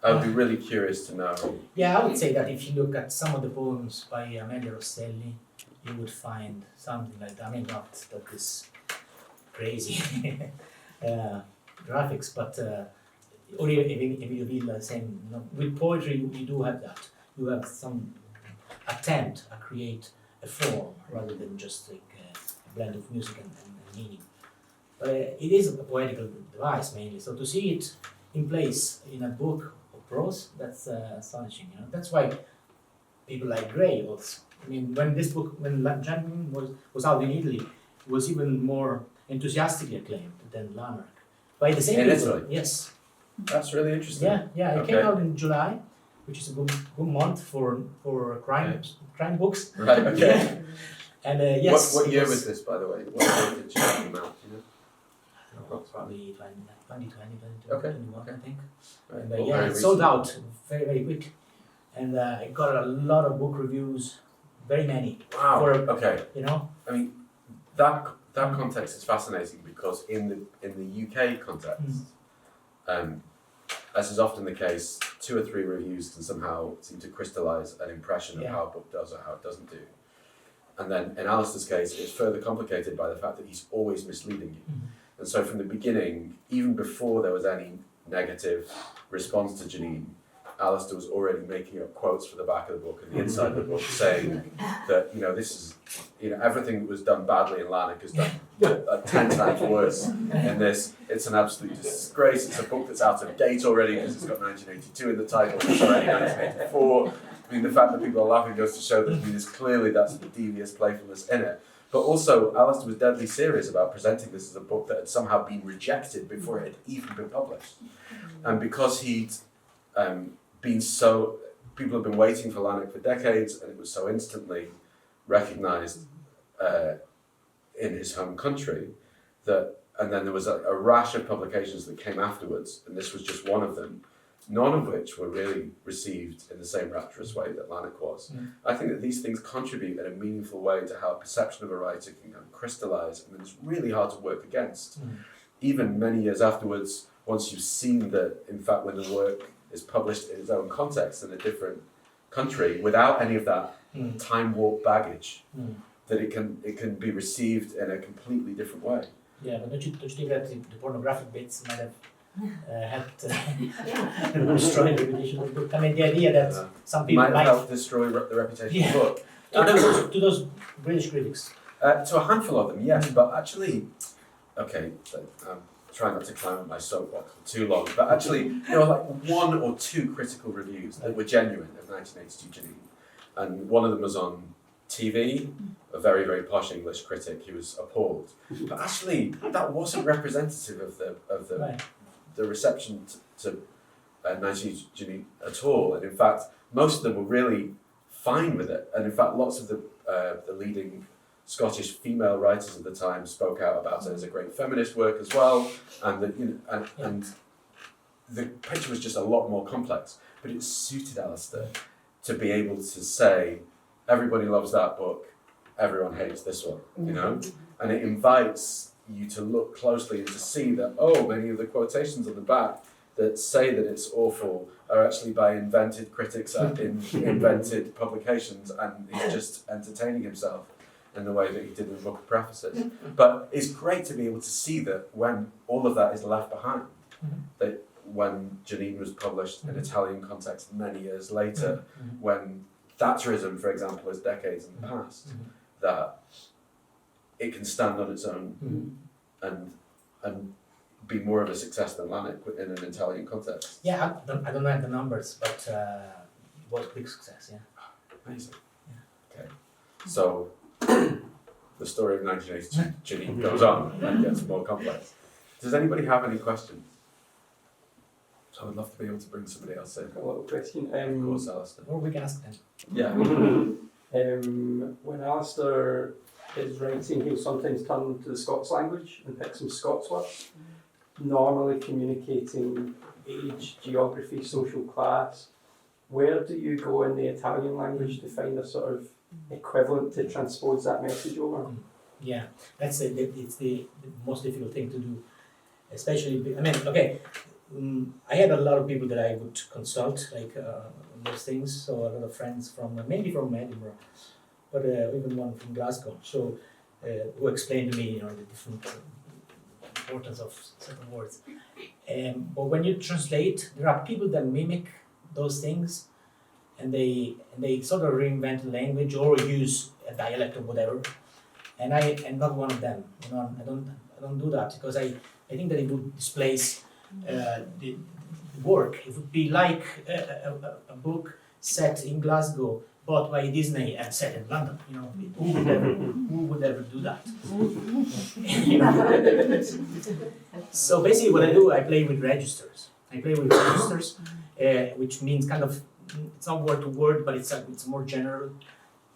I would be really curious to know. Yeah, I would say that if you look at some of the poems by Mendel Fellow, you would find something like that. I mean, not that this crazy graphics, but or even Emilio Villa saying, you know, with poetry you do have that. You have some attempt to create a form rather than just like a blend of music and meaning. But it is a poetical device mainly. So to see it in place in a book of prose, that's astonishing. You know, that's why people like Gray also. I mean, when Janine was out in Italy, it was even more enthusiastically acclaimed than Lamarck. By the same in people. Italy? Yes. That's really interesting. Yeah. It came out in July, which is a good month for crime books. Right. Okay. And yes. What year was this, by the way? What year did you come out? You know? I don't know, probably 2020, Okay. 2021, I think. Right. And Well, very it sold recent. out very, very quick. And it got a lot of book reviews, very many. Wow. Okay. You know? I mean, that context is fascinating because in the UK context, as is often the case, 2 or 3 reviews can somehow seem to crystallise an impression of how a book does or how it doesn't do. And then in Alasdair's case, it's further complicated by the fact that he's always misleading you. And so from the beginning, even before there was any negative response to Janine, Alasdair was already making up quotes for the back of the book and the inside of the book, saying that, you know, this is, you know, everything that was done badly in Lanark is done 10 times worse in this. It's an absolute disgrace. It's a book that's out of date already because it's got 1982 in the title. It's already 1984. I mean, the fact that people are laughing goes to show that there's clearly that sort of devious playfulness in it. But also, Alasdair was deadly serious about presenting this as a book that had somehow been rejected before it had even been published. And because he'd people have been waiting for Lanark for decades, and it was so instantly recognised in his home country and then there was a rash of publications that came afterwards, and this was just one of them, none of which were really received in the same rapturous way that Lanark was. I think that these things contribute in a meaningful way to how perception of a writer can kind of crystallise, and it's really hard to work against. Even many years afterwards, once you've seen that, in fact, when the work is published in its own context in a different country, without any of that time warp baggage, that it can be received in a completely different way. Yeah, but don't you think that the pornographic bits might have destroyed the reputation of the book? I mean, the idea that some people might help destroy the reputation of the book. To those British critics. To a handful of them, yes, but actually, okay, I'm trying not to climb on my soapbox for too long, but actually, there were like 1 or 2 critical reviews that were genuine of 1982 Janine, and one of them was on TV, a very, very posh English critic. He was appalled, but actually, that wasn't representative of the reception to 1982 Janine at all, and in fact, most of them were really fine with it, and in fact, lots of the leading Scottish female writers of the time spoke out about it as a great feminist work as well, and and the picture was just a lot more complex. But it suited Alasdair to be able to say, everybody loves that book, everyone hates this one, you know, and it invites you to look closely and to see that many of the quotations on the back that say that it's awful are actually by invented critics in invented publications, and he's just entertaining himself in the way that he did in the book of prefaces. But it's great to be able to see that when all of that is left behind, that when Janine was published in Italian context many years later, when Thatcherism, for example, is decades in the past, that it can stand on its own and be more of a success than Lanark in an Italian context. Yeah, I don't have the numbers, but it was a big success, yeah. Amazing. Yeah. Okay. So, the story of 1982 Janine goes on and gets more complex. Does anybody have any questions? I would love to be able to bring somebody else in. I've got a little question. Of course, Alasdair. Or we can ask them. Yeah. When Alasdair is writing, he'll sometimes turn to the Scots language and pick some Scots words, normally communicating age, geography, social class. Where do you go in the Italian language to find a sort of equivalent to transpose that message over? Yeah, it's the most difficult thing to do, especially. I mean, okay, I had a lot of people that I would consult, like those things. So a lot of friends mainly from Edinburgh, but even one from Glasgow. So who explained to me, the different importance of certain words. But when you translate, there are people that mimic those things, and they sort of reinvent the language or use a dialect or whatever. And I am not one of them. I don't do that, because I think that it would displace the work. It would be like a book set in Glasgow, bought by Disney and set in London. Who would ever do that? So basically, what I do, I play with registers. Which means kind of, it's not word to word, but it's a more general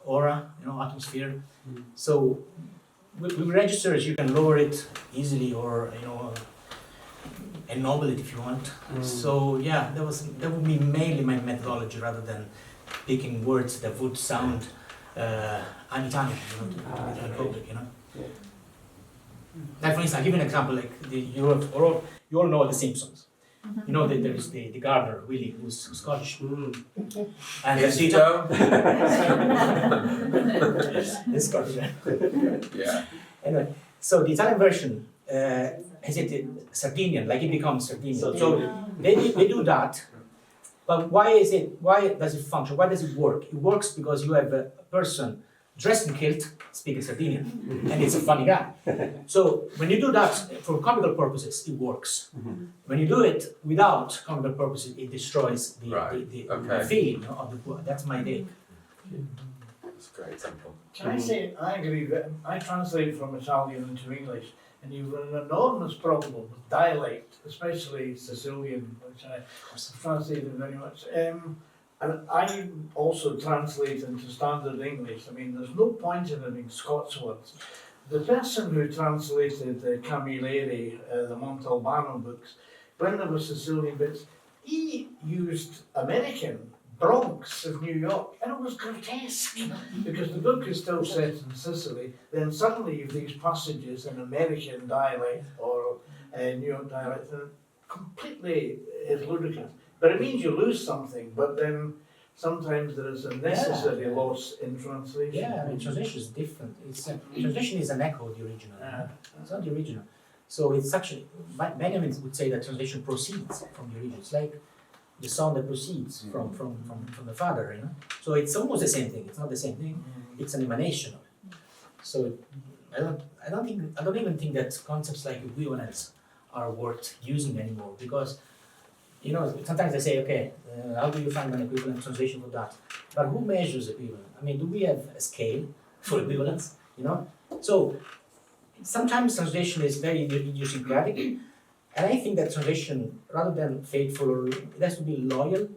aura, atmosphere. So with registers, you can lower it easily, or ennoble it if you want. So yeah, that would be mainly my methodology, rather than picking words that would sound un-Italian, to the public, Like for instance, I'll give you an example. Like you all know The Simpsons. There is the gardener, Willie, who's Scottish. And yes, Tito. It's Scottish. Yeah. Anyway, so the Italian version has it Sardinian, like it becomes Sardinian. So they do that. But why does it function? Why does it work? It works because you have a person dressed in kilt speaking Sardinian, and it's a funny guy. So when you do that for comical purposes, it works. When you do it without comical purposes, it destroys the feeling of the book. That's my take. That's a great example. Can I say, I agree that I translated from Italian into English, and you've got an enormous problem with dialect, especially Sicilian, which I translated very much. And I also translate into standard English. I mean, there's no point in having Scots words. The person who translated Camilleri, the Montalbano books, when there were Sicilian bits, he used American Bronx of New York, and it was grotesque because the book is still set in Sicily. Then suddenly you have these passages in American dialect or New York dialect, and completely is ludicrous. But it means you lose something, but then sometimes there is a necessary loss in translation. Yeah, I mean, translation is different. Translation is an echo of the original. It's not the original. So it's actually, Benjamin would say that translation proceeds from the original. It's like the son that proceeds from the father, you know. So it's almost the same thing. It's not the same thing. It's an emanation of it. So I don't even think that concepts like equivalence are worth using anymore, because, you know, sometimes they say, okay, how do you find an equivalent translation for that? But who measures equivalent? I mean, do we have a scale for equivalence? You know, so sometimes translation is very idiosyncratic. And I think that translation, rather than faithful, it has to be loyal,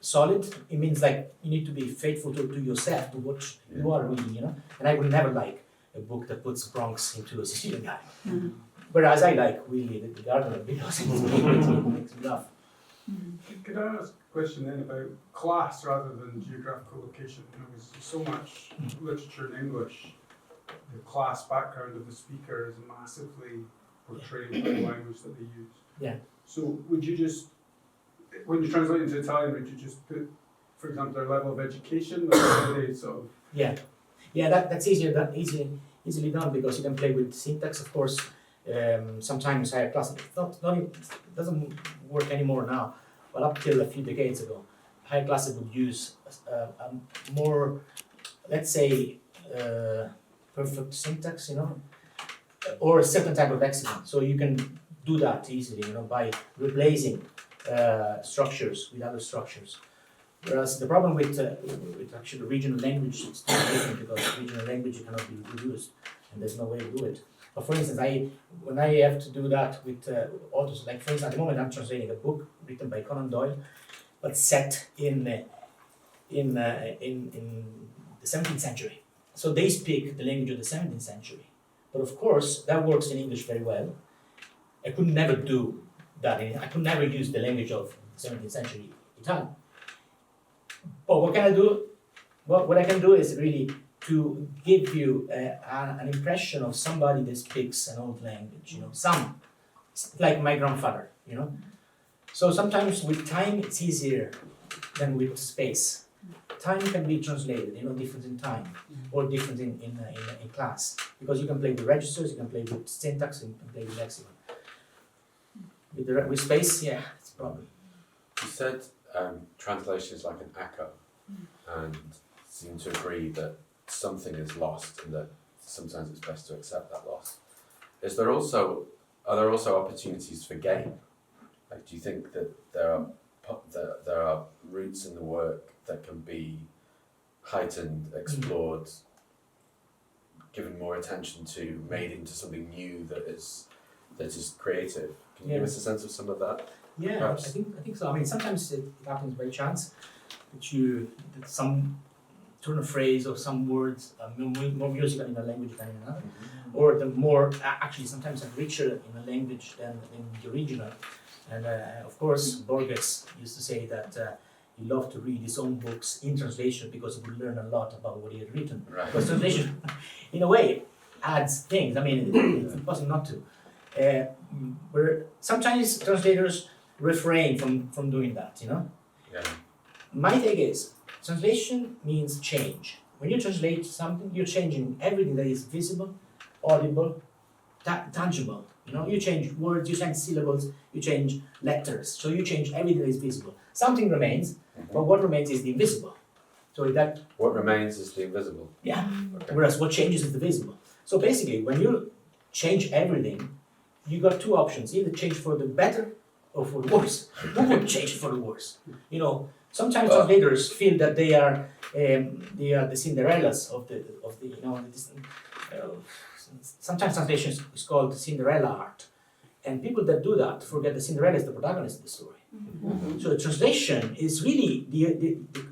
solid. It means like you need to be faithful to yourself, to what you are reading, you know. And I would never like a book that puts Bronx into a Sicilian guy. Whereas I like Willie the Gardener because it makes me laugh. Could I ask a question then about class rather than geographical location? You know, there's so much literature in English. The class background of the speaker is massively portrayed by the language that they use. Yeah. So would you just, when you translate into Italian, would you just put, for example, their level of education, or how they sort of... Yeah, that's easily done, because you can play with syntax, of course. Sometimes higher class, it doesn't work anymore now, but up till a few decades ago, higher classes would use a more, let's say, perfect syntax, you know, or a certain type of lexicon. So you can do that easily, you know, by replacing structures with other structures. Whereas the problem with actually regional language is different, because regional language cannot be reproduced, and there's no way to do it. But for instance, when I have to do that with authors, like for instance, at the moment I'm translating a book written by Conan Doyle, but set in the 17th century. So they speak the language of the 17th century. But of course, that works in English very well. I could never do that. I could never use the language of 17th century Italian. But what can I do? What I can do is really to give you an impression of somebody that speaks an old language, you know, like my grandfather, you know. So sometimes with time it's easier than with space. Time can be translated, you know, different in time or different in class, because you can play with registers, you can play with syntax, and you can play with lexicon. With space, yeah, it's a problem. You said translation is like an echo, and seem to agree that something is lost and that sometimes it's best to accept that loss. Are there also opportunities for gain? Like, do you think that there are roots in the work that can be heightened, explored, given more attention to, made into something new that is creative? Can you give us a sense of some of that? Yeah, perhaps? I think so. I mean, sometimes it happens by chance that some turn of phrase or some words are more musical in a language than in another, or the more actually sometimes are richer in a language than in the original. And of course, Borges used to say that he loved to read his own books in translation because he would learn a lot about what he had written. Right. Because translation, in a way, adds things. I mean, it's impossible not to. Where sometimes translators refrain from doing that, you know? Yeah. My take is, translation means change. When you translate something, you're changing everything that is visible, audible, tangible. You know, you change words, you change syllables, you change letters. So you change everything that is visible. Something remains, but what remains is the invisible. So that What remains is the invisible. yeah. Okay. Whereas what changes is the visible. So basically, when you change everything, you got two options: either change for the better or for the worse. Who would change for the worse? You know, sometimes translators feel that they are the Cinderellas of the you know. Sometimes translation is called Cinderella art, and people that do that forget that Cinderella is the protagonist of the story. So the translation is really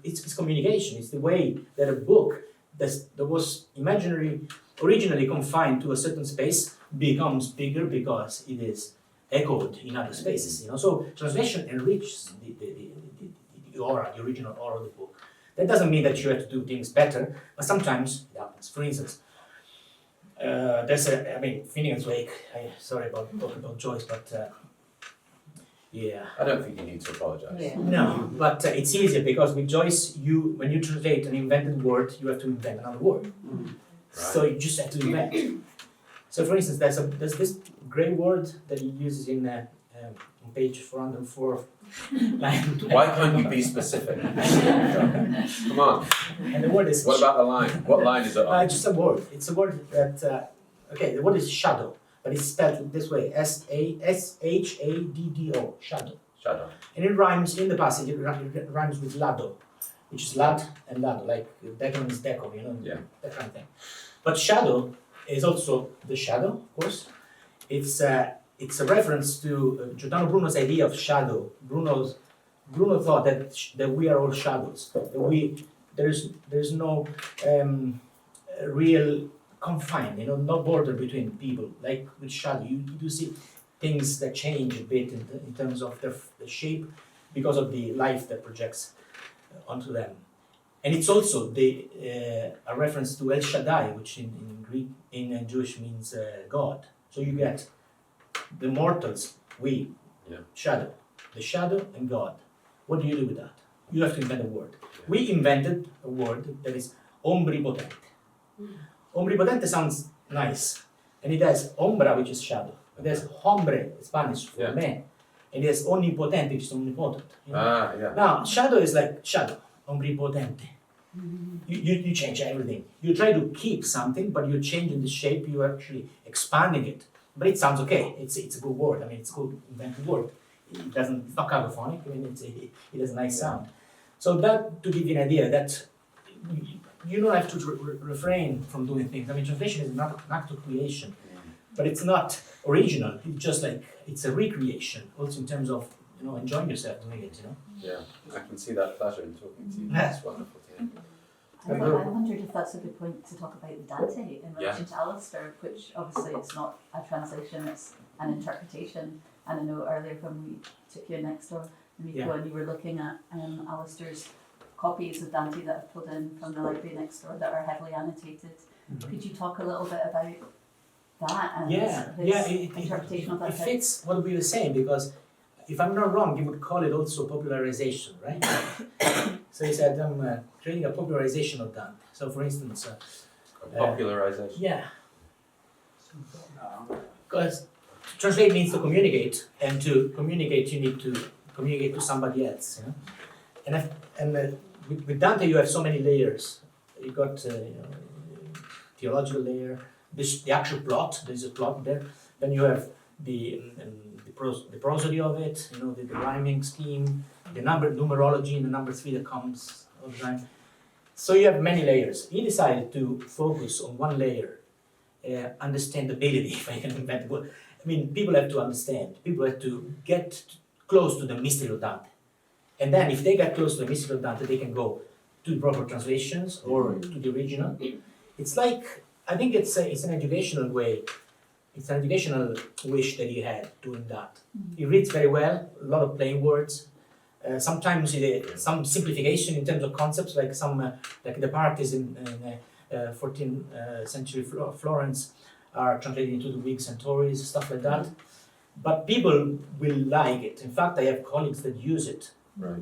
it's communication. It's the way that a book that was originally confined to a certain space becomes bigger because it is echoed in other spaces. So translation enriches the aura, the original aura of the book. That doesn't mean that you have to do things better, but sometimes it happens. For instance, Finnegan's Wake. Sorry about talking about Joyce, but yeah. I don't think you need to apologise. Yeah. No, but it's easier because with Joyce, when you translate an invented word, you have to invent another word. So you just have to invent. So for instance, there's this grey word that he uses on page 404. Why can't you be specific? Come on. And the word is. What about the line? What line is it on? Just a word. It's a word that. The word is shadow, but it's spelled this way: S-H-A-D-D-O. Shadow. Shadow. And it rhymes in the passage. It rhymes with lado, which is lad and lado, like decon is deco, Yeah. that kind of thing. But shadow is also the shadow, of course. It's a reference to Giordano Bruno's idea of shadow. Bruno thought that we are all shadows. That there's no real confine, no border between people. Like with shadow, you do see things that change a bit in terms of the shape because of the light that projects onto them. And it's also a reference to El Shaddai, which in Greek, in Jewish means God. So you get the mortals, shadow, the shadow and God. What do you do with that? You have to invent a word. We invented a word that is omnipotente. Omnipotente sounds nice, and it has ombra, which is shadow. It has hombre, Spanish for man, and it has omnipotente, which is omnipotent. Now, shadow is like shadow, omnipotente. You change everything. You try to keep something, but you're changing the shape. You're actually expanding it. But it sounds okay. It's a good word. It's a good invented word. It's not cacophonic. It has a nice sound. So that, to give you an idea, that you don't have to refrain from doing things. Translation is not an act of creation, but it's not original. It's just like it's a recreation, also in terms of enjoying yourself doing it. Yeah, I can see that pleasure in talking to you. That's wonderful to hear. I wondered if that's a good point to talk about Dante in relation to Alasdair, which obviously it's not a translation, it's an interpretation. And I know earlier when we took you next door, Enrico, and you were looking at Alasdair's copies of Dante that have pulled in from the library next door that are heavily annotated. Could you talk a little bit about that and his interpretation of that? It fits what we were saying, because if I'm not wrong, you would call it also popularization, right? So he said, I'm creating a popularization of Dante. So for instance... popularization? Yeah. Because to translate means to communicate, and to communicate you need to communicate to somebody else, And with Dante you have so many layers. You got theological layer, the actual plot, there's a plot there. Then you have the prosody of it, the rhyming scheme, the numerology, and the number 3 that comes all the time. So you have many layers. He decided to focus on one layer, understandability, if I can invent the word. People have to understand. People have to get close to the mystery of Dante. And then if they get close to the mystery of Dante, they can go to the proper translations or to the original. It's like, I think it's an educational way. It's an educational wish that he had doing that. He reads very well, a lot of plain words. Sometimes some simplification in terms of concepts, like like the parties in 14th century Florence are translated into the Whigs and Tories, stuff like that. But people will like it. In fact, I have colleagues that use it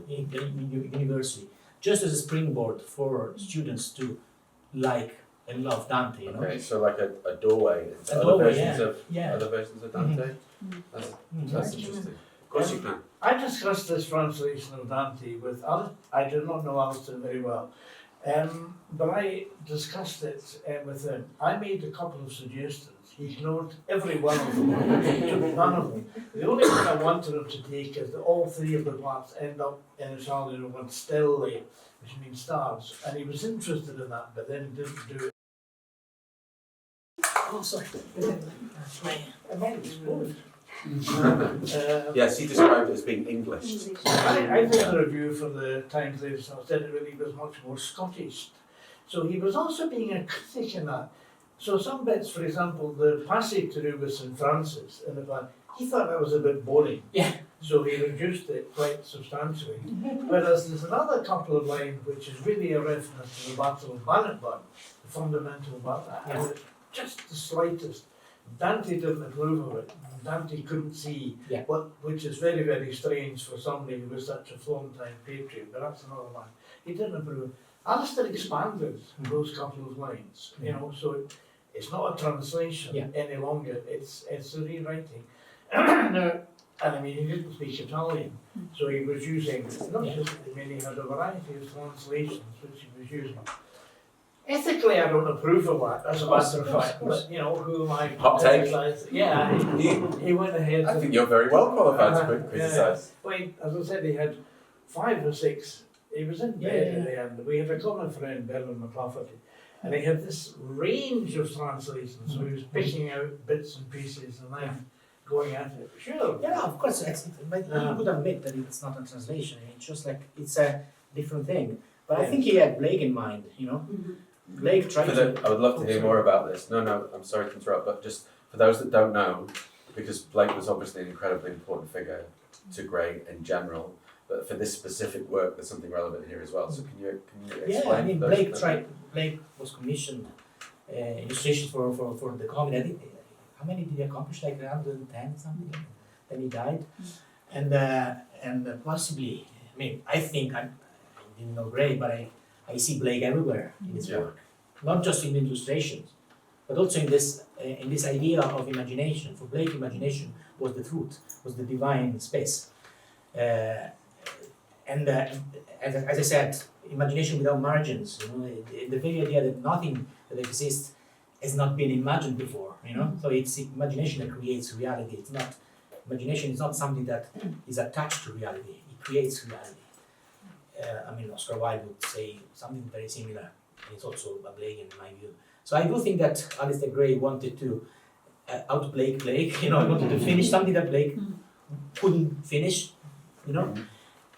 in university, just as a springboard for students to like and love Dante. Okay, so like a doorway into other versions of Dante. That's interesting. Of course you can. I discussed this translation of Dante with I do not know Alasdair very well, but I discussed it with him. I made a couple of suggestions. He ignored every one of them. He took none of them. The only thing I wanted him to take is that all 3 of the parts end up in a Charlie one stelle, which means stars. And he was interested in that, but then didn't do it. Oh, sorry. I might explode. Yes, he described it as being English. I did a review for the Times later, so I said it really was much more Scottish. So he was also being a critic in that. So some bits, for example, the passage to do with St. Francis, he thought that was a bit boring. Yeah. So he reduced it quite substantially. Whereas there's another couple of lines which is really a reference to the Battle of Bannockburn, the fundamental battle. And it's just the slightest. Dante didn't approve of it. Dante couldn't see which is very, very strange for somebody who was such a Florentine patriot, but that's another one. He didn't approve. Alasdair expanded those couple of lines, you know, so it's not a translation any longer, it's a rewriting. Now, and I mean, he didn't speak Italian, so he was using, not just, I mean, he had a variety of translations which he was using. Ethically, I don't approve of that, as a matter of fact, but, you know, who am I to Hot take. criticise? Yeah, he went ahead. I think you're very well qualified to criticise. Well, as I said, he had 5 or 6, he was in bed at the end. We had a common friend, Brendan Behan, and he had this range of translations, so he was picking out bits and pieces and then going at it. Sure. Yeah, of course, but you would admit that it's not a translation, it's just like, it's a different thing. But I think he had Blake in mind, you know? Blake tried to... I would love to hear more about this. No, I'm sorry to interrupt, but just for those that don't know, because Blake was obviously an incredibly important figure to Gray in general, but for this specific work, there's something relevant here as well. So can you explain? Yeah, I mean, those Blake was commissioned illustrations for the comedy. I think, how many did he accomplish? Like 110 something. Then he died, and possibly, I mean, I think I didn't know Gray, but I see Blake everywhere in his work, not just in the illustrations, but also in this idea of imagination. For Blake, imagination was the truth, was the divine space. As I said, imagination without margins, you know, the very idea that nothing that exists has not been imagined before, you know. So it's imagination that creates reality. It's not imagination is not something that is attached to reality. It creates reality. I mean, Oscar Wilde would say something very similar. And it's also a Blake in my view. So I do think that Alasdair Gray wanted to outplay Blake, you know, wanted to finish something that Blake couldn't finish, you know.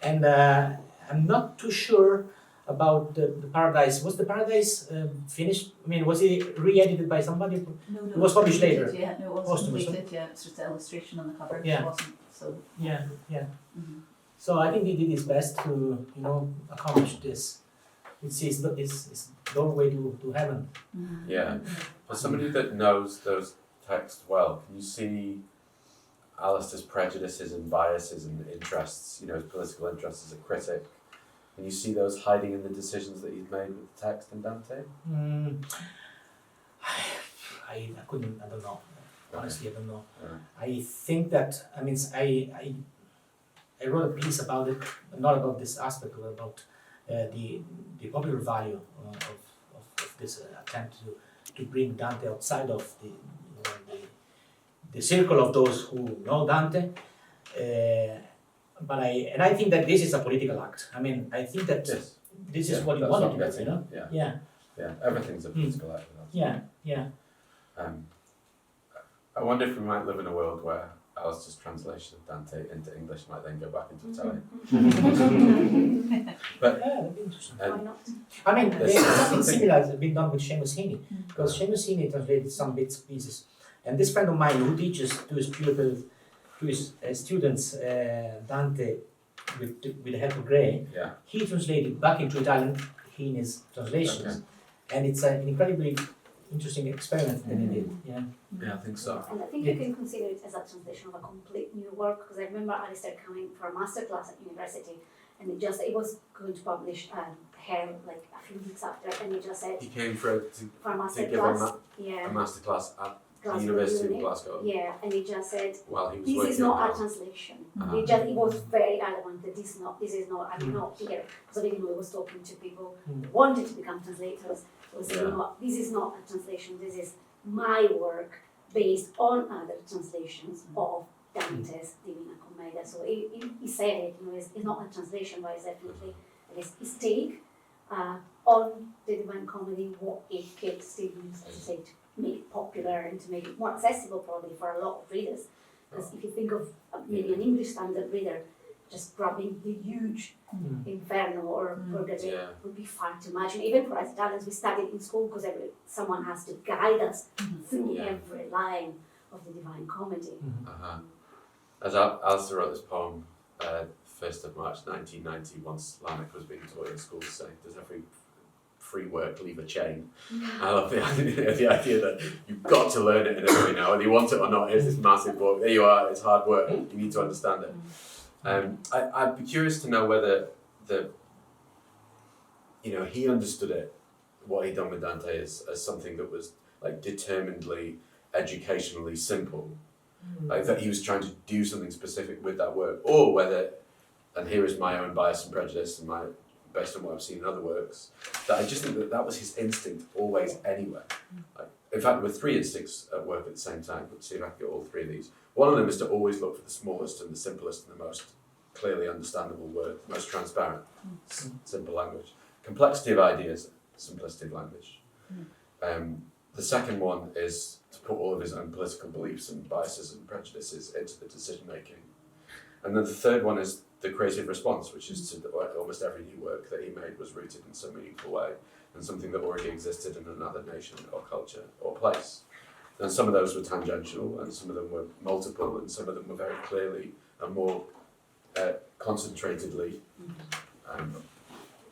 And I'm not too sure about the Paradise. Was the Paradise finished? I mean, was it re-edited by somebody? No, it was published later. Yeah, no, it wasn't completed. Yeah, it's just the illustration on the cover. Yeah. It wasn't. So. Yeah. Mm-hmm. So I think he did his best to, you know, accomplish this. It's his doorway to heaven. Mm-hmm. Yeah. For somebody that knows those texts well, can you see Alasdair's prejudices and biases and interests, you know, his political interests as a critic? Can you see those hiding in the decisions that he's made with the text in Dante? I don't know. Honestly, I don't know. Yeah. I think that, I mean, I wrote a piece about it, not about this aspect, but about the popular value of this attempt to bring Dante outside of the circle of those who know Dante. But I think that this is a political act. I mean, I think that this is what you want to do, you know? Yeah, everything's a political act. Yeah. I wonder if we might live in a world where Alasdair's translation of Dante into English might then go back into Italian. But that'd be interesting. Why not? I mean, something similar has been done with Seamus Heaney, because Seamus Heaney translated some bits and pieces. And this friend of mine who teaches to his pupils, to his students, Dante with the help of Gray, he translated back into Italian Heaney's translations. And it's an incredibly interesting experiment that he did. Yeah, I think so. And I think you can consider it as a translation of a complete new work, because I remember Alasdair coming for a masterclass at university, and it was going to publish here like a few weeks after, and he just said he came for a masterclass. A masterclass at the University of Glasgow. Yeah, and he just said, while he was this working is not a translation. He was very adamant that this is not, I mean, not here. Because I didn't know he was talking to people who wanted to become translators. He was saying, no, this is not a translation, this is my work based on other translations of Dante's Divina Commedia. So he said it, you know, it's not a translation, but it's definitely his take on the Divine Comedy, what it could still use, as I say, to make it popular and to make it more accessible probably for a lot of readers. Because if you think of maybe an English standard reader, just grabbing the huge Inferno or Purgatory would be fun to imagine. Even for us Italians, we studied in school because someone has to guide us through every line of the Divine Comedy. As Alasdair wrote this poem, 1st of March 1990, once Lanark was being taught in schools, saying, does every free work leave a chain? I love the idea that you've got to learn it in a way now, whether you want it or not. Here's this massive book, there you are, it's hard work, you need to understand it. I'd be curious to know whether he understood it, what he'd done with Dante, as something that was like determinedly, educationally simple. Like that he was trying to do something specific with that work, or whether, and here is my own bias and prejudice and based on what I've seen in other works, that I just think that was his instinct always anyway. Like, in fact, there were 3 instincts at work at the same time. Let's see if I can get all 3 of these. One of them is to always look for the smallest and the simplest and the most clearly understandable word, most transparent, simple language. Complexity of ideas, simplicity of language. The second one is to put all of his own political beliefs and biases and prejudices into the decision making. And then the third one is the creative response, which is to almost every new work that he made was rooted in some meaningful way and something that already existed in another nation or culture or place. And some of those were tangential, and some of them were multiple, and some of them were very clearly and more concentratedly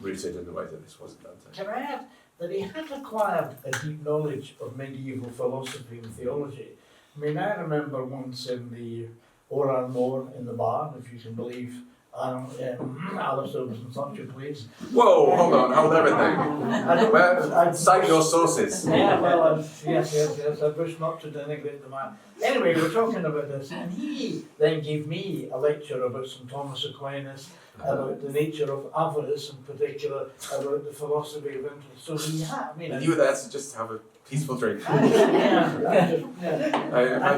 rooted in the way that this was in Dante. Can I add that he had acquired a deep knowledge of medieval philosophy and theology? I mean, I remember once in the Oran Moor in the bar, if you can believe, Alasdair was in such a place. Whoa, hold on, hold everything. Cite your sources. Yeah, well, yes, I wish not to denigrate the man. Anyway, we're talking about this, and he then gave me a lecture about St. Thomas Aquinas, about the nature of avarice in particular, about the philosophy of interest. So he had, And you were there to just have a peaceful drink. I'm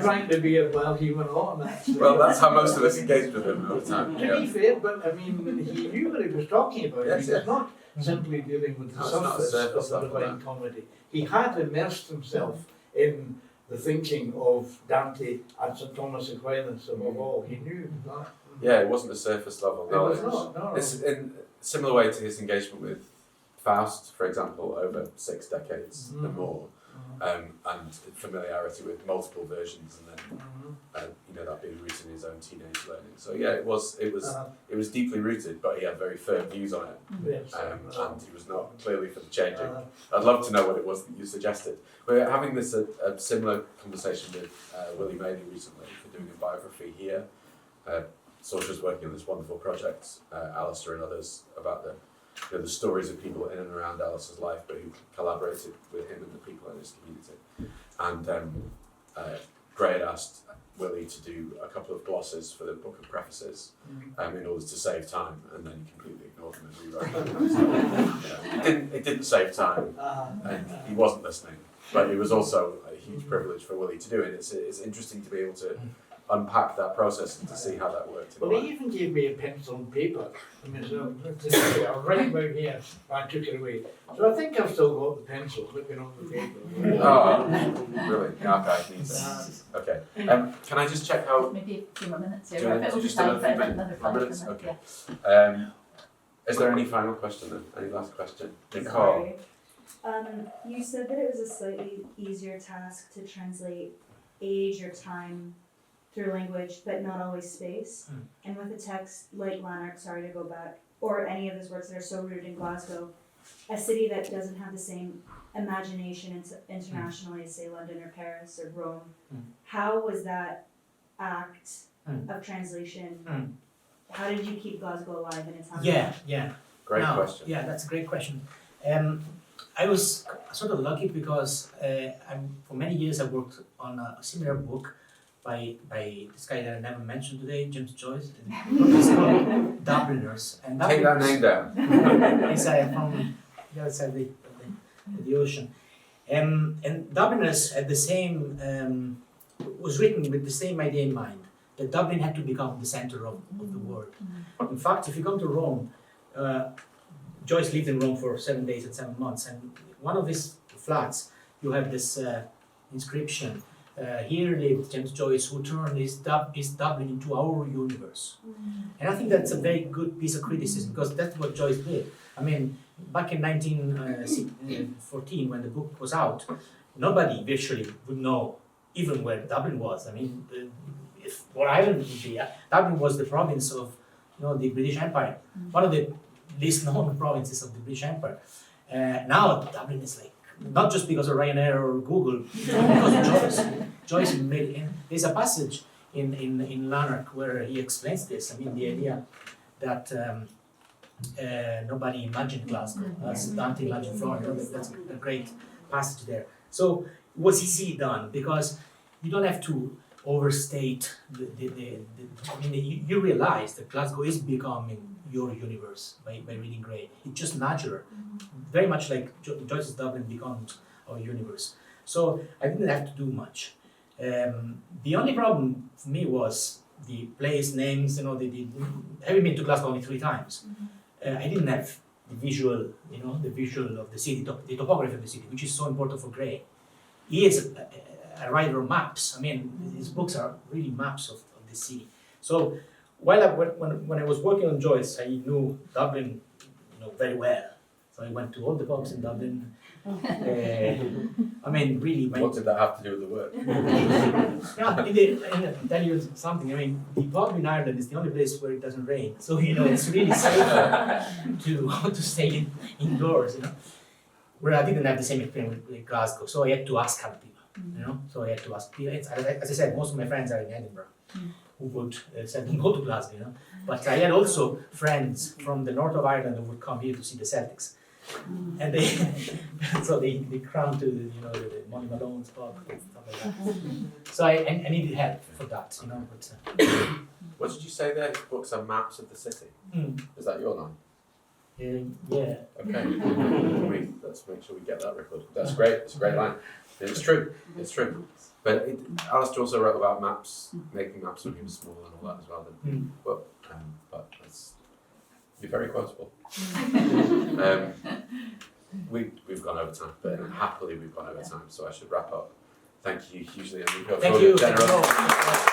trying to be well human on actually. Well, that's how most of us engaged with him all the time. To be fair, but I mean, he knew what he was talking about. Yes, He was not simply dealing with the surface of the Divine Comedy. He had immersed himself in the thinking of Dante and St. Thomas Aquinas above all. He knew that. Yeah, it wasn't a surface level knowledge. It was not, no. It's in a similar way to his engagement with Faust, for example, over 6 decades and more, and familiarity with multiple versions, and then that being rooted in his own teenage learning. So yeah, it was deeply rooted, but he had very firm views on it, Yes. and he was not clearly for the changing. I'd love to know what it was that you suggested. We're having this a similar conversation with Willie Maley recently for doing a biography here. Sausha's working on this wonderful project, Alasdair and others, about the stories of people in and around Alasdair's life, but who collaborated with him and the people in his community. And Gray had asked Willie to do a couple of glosses for the book of prefaces in order to save time, and then he completely ignored them and rewrote them. It didn't save time, and he wasn't listening, but it was also a huge privilege for Willie to do it. It's interesting to be able to unpack that process and to see how that worked. Well, he even gave me a pencil and paper. I mean, so I'm right about here. I took it away. So I think I've still got the pencil looking on the paper. Oh, really? Yeah, okay, I need that. Okay. Can I just check how? Maybe a few more minutes Do here. you If want it to will be just time another for few another 5 minutes? 5 Okay. Yeah. Is there any final question then? Any last question? Nicole? Sorry. You said that it was a slightly easier task to translate age or time through language, but not always space. And with a text like Lanark, sorry to go back, or any of his works that are so rooted in Glasgow, a city that doesn't have the same imagination internationally as, say, London or Paris or Rome, how was that act of translation, how did you keep Glasgow alive in its time? Yeah. Great question. Yeah, that's a great question. I was sort of lucky because for many years I worked on a similar book by this guy that I never mentioned today, James Joyce. It's called Dubliners. And Take that name down. He's from the other side of the ocean. And Dubliners had the same, was written with the same idea in mind, that Dublin had to become the center of the world. In fact, if you come to Rome, Joyce lived in Rome for 7 days and 7 months, and one of his flats, you have this inscription, here lived James Joyce, who turned his Dublin into our universe. And I think that's a very good piece of criticism, because that's what Joyce did. I mean, back in 1914, when the book was out, nobody virtually would know even where Dublin was. I mean, if what Ireland would be, Dublin was the province of, the British Empire, one of the least known provinces of the British Empire. Now Dublin is like, not just because of Ryanair or Google, because of Joyce. Joyce made, and there's a passage in Lanark where he explains this. I mean, the idea that nobody imagined Glasgow, as Dante imagined Florence. That's a great passage there. So it was easy done because you don't have to overstate you realize that Glasgow is becoming your universe by reading Gray. It's just natural, very much like Joyce's Dublin becomes our universe. So I didn't have to do much. The only problem for me was the place names. Having been to Glasgow only 3 times, I didn't have the visual, the visual of the city, the topography of the city, which is so important for Gray. He is a writer of maps. I mean, his books are really maps of the city. So when I was working on Joyce, I knew Dublin, very well. So I went to all the pubs in Dublin. I mean, really. What did that have to do with the work? I'll tell you something. I mean, the pub in Ireland is the only place where it doesn't rain. So it's really safe to stay indoors. Where I didn't have the same experience with Glasgow, so I had to ask other people. So I had to ask people. As I said, most of my friends are in Edinburgh, who would say, "Don't go to Glasgow." But I had also friends from the north of Ireland who would come here to see the Celtics. And they crammed to the Monty Malone's pub and stuff like that. So I needed help for that, But, what did you say there? His books are maps of the city. Is that your line? Yeah. Okay. Let's make sure we get that record. That's great. It's a great line. It's true. It's true. But Alasdair also wrote about maps, making maps when he was small and all that as well. But you're very quotable. We've gone over time, but happily we've gone over time, so I should wrap up. Thank you hugely, Enrico, for your generosity.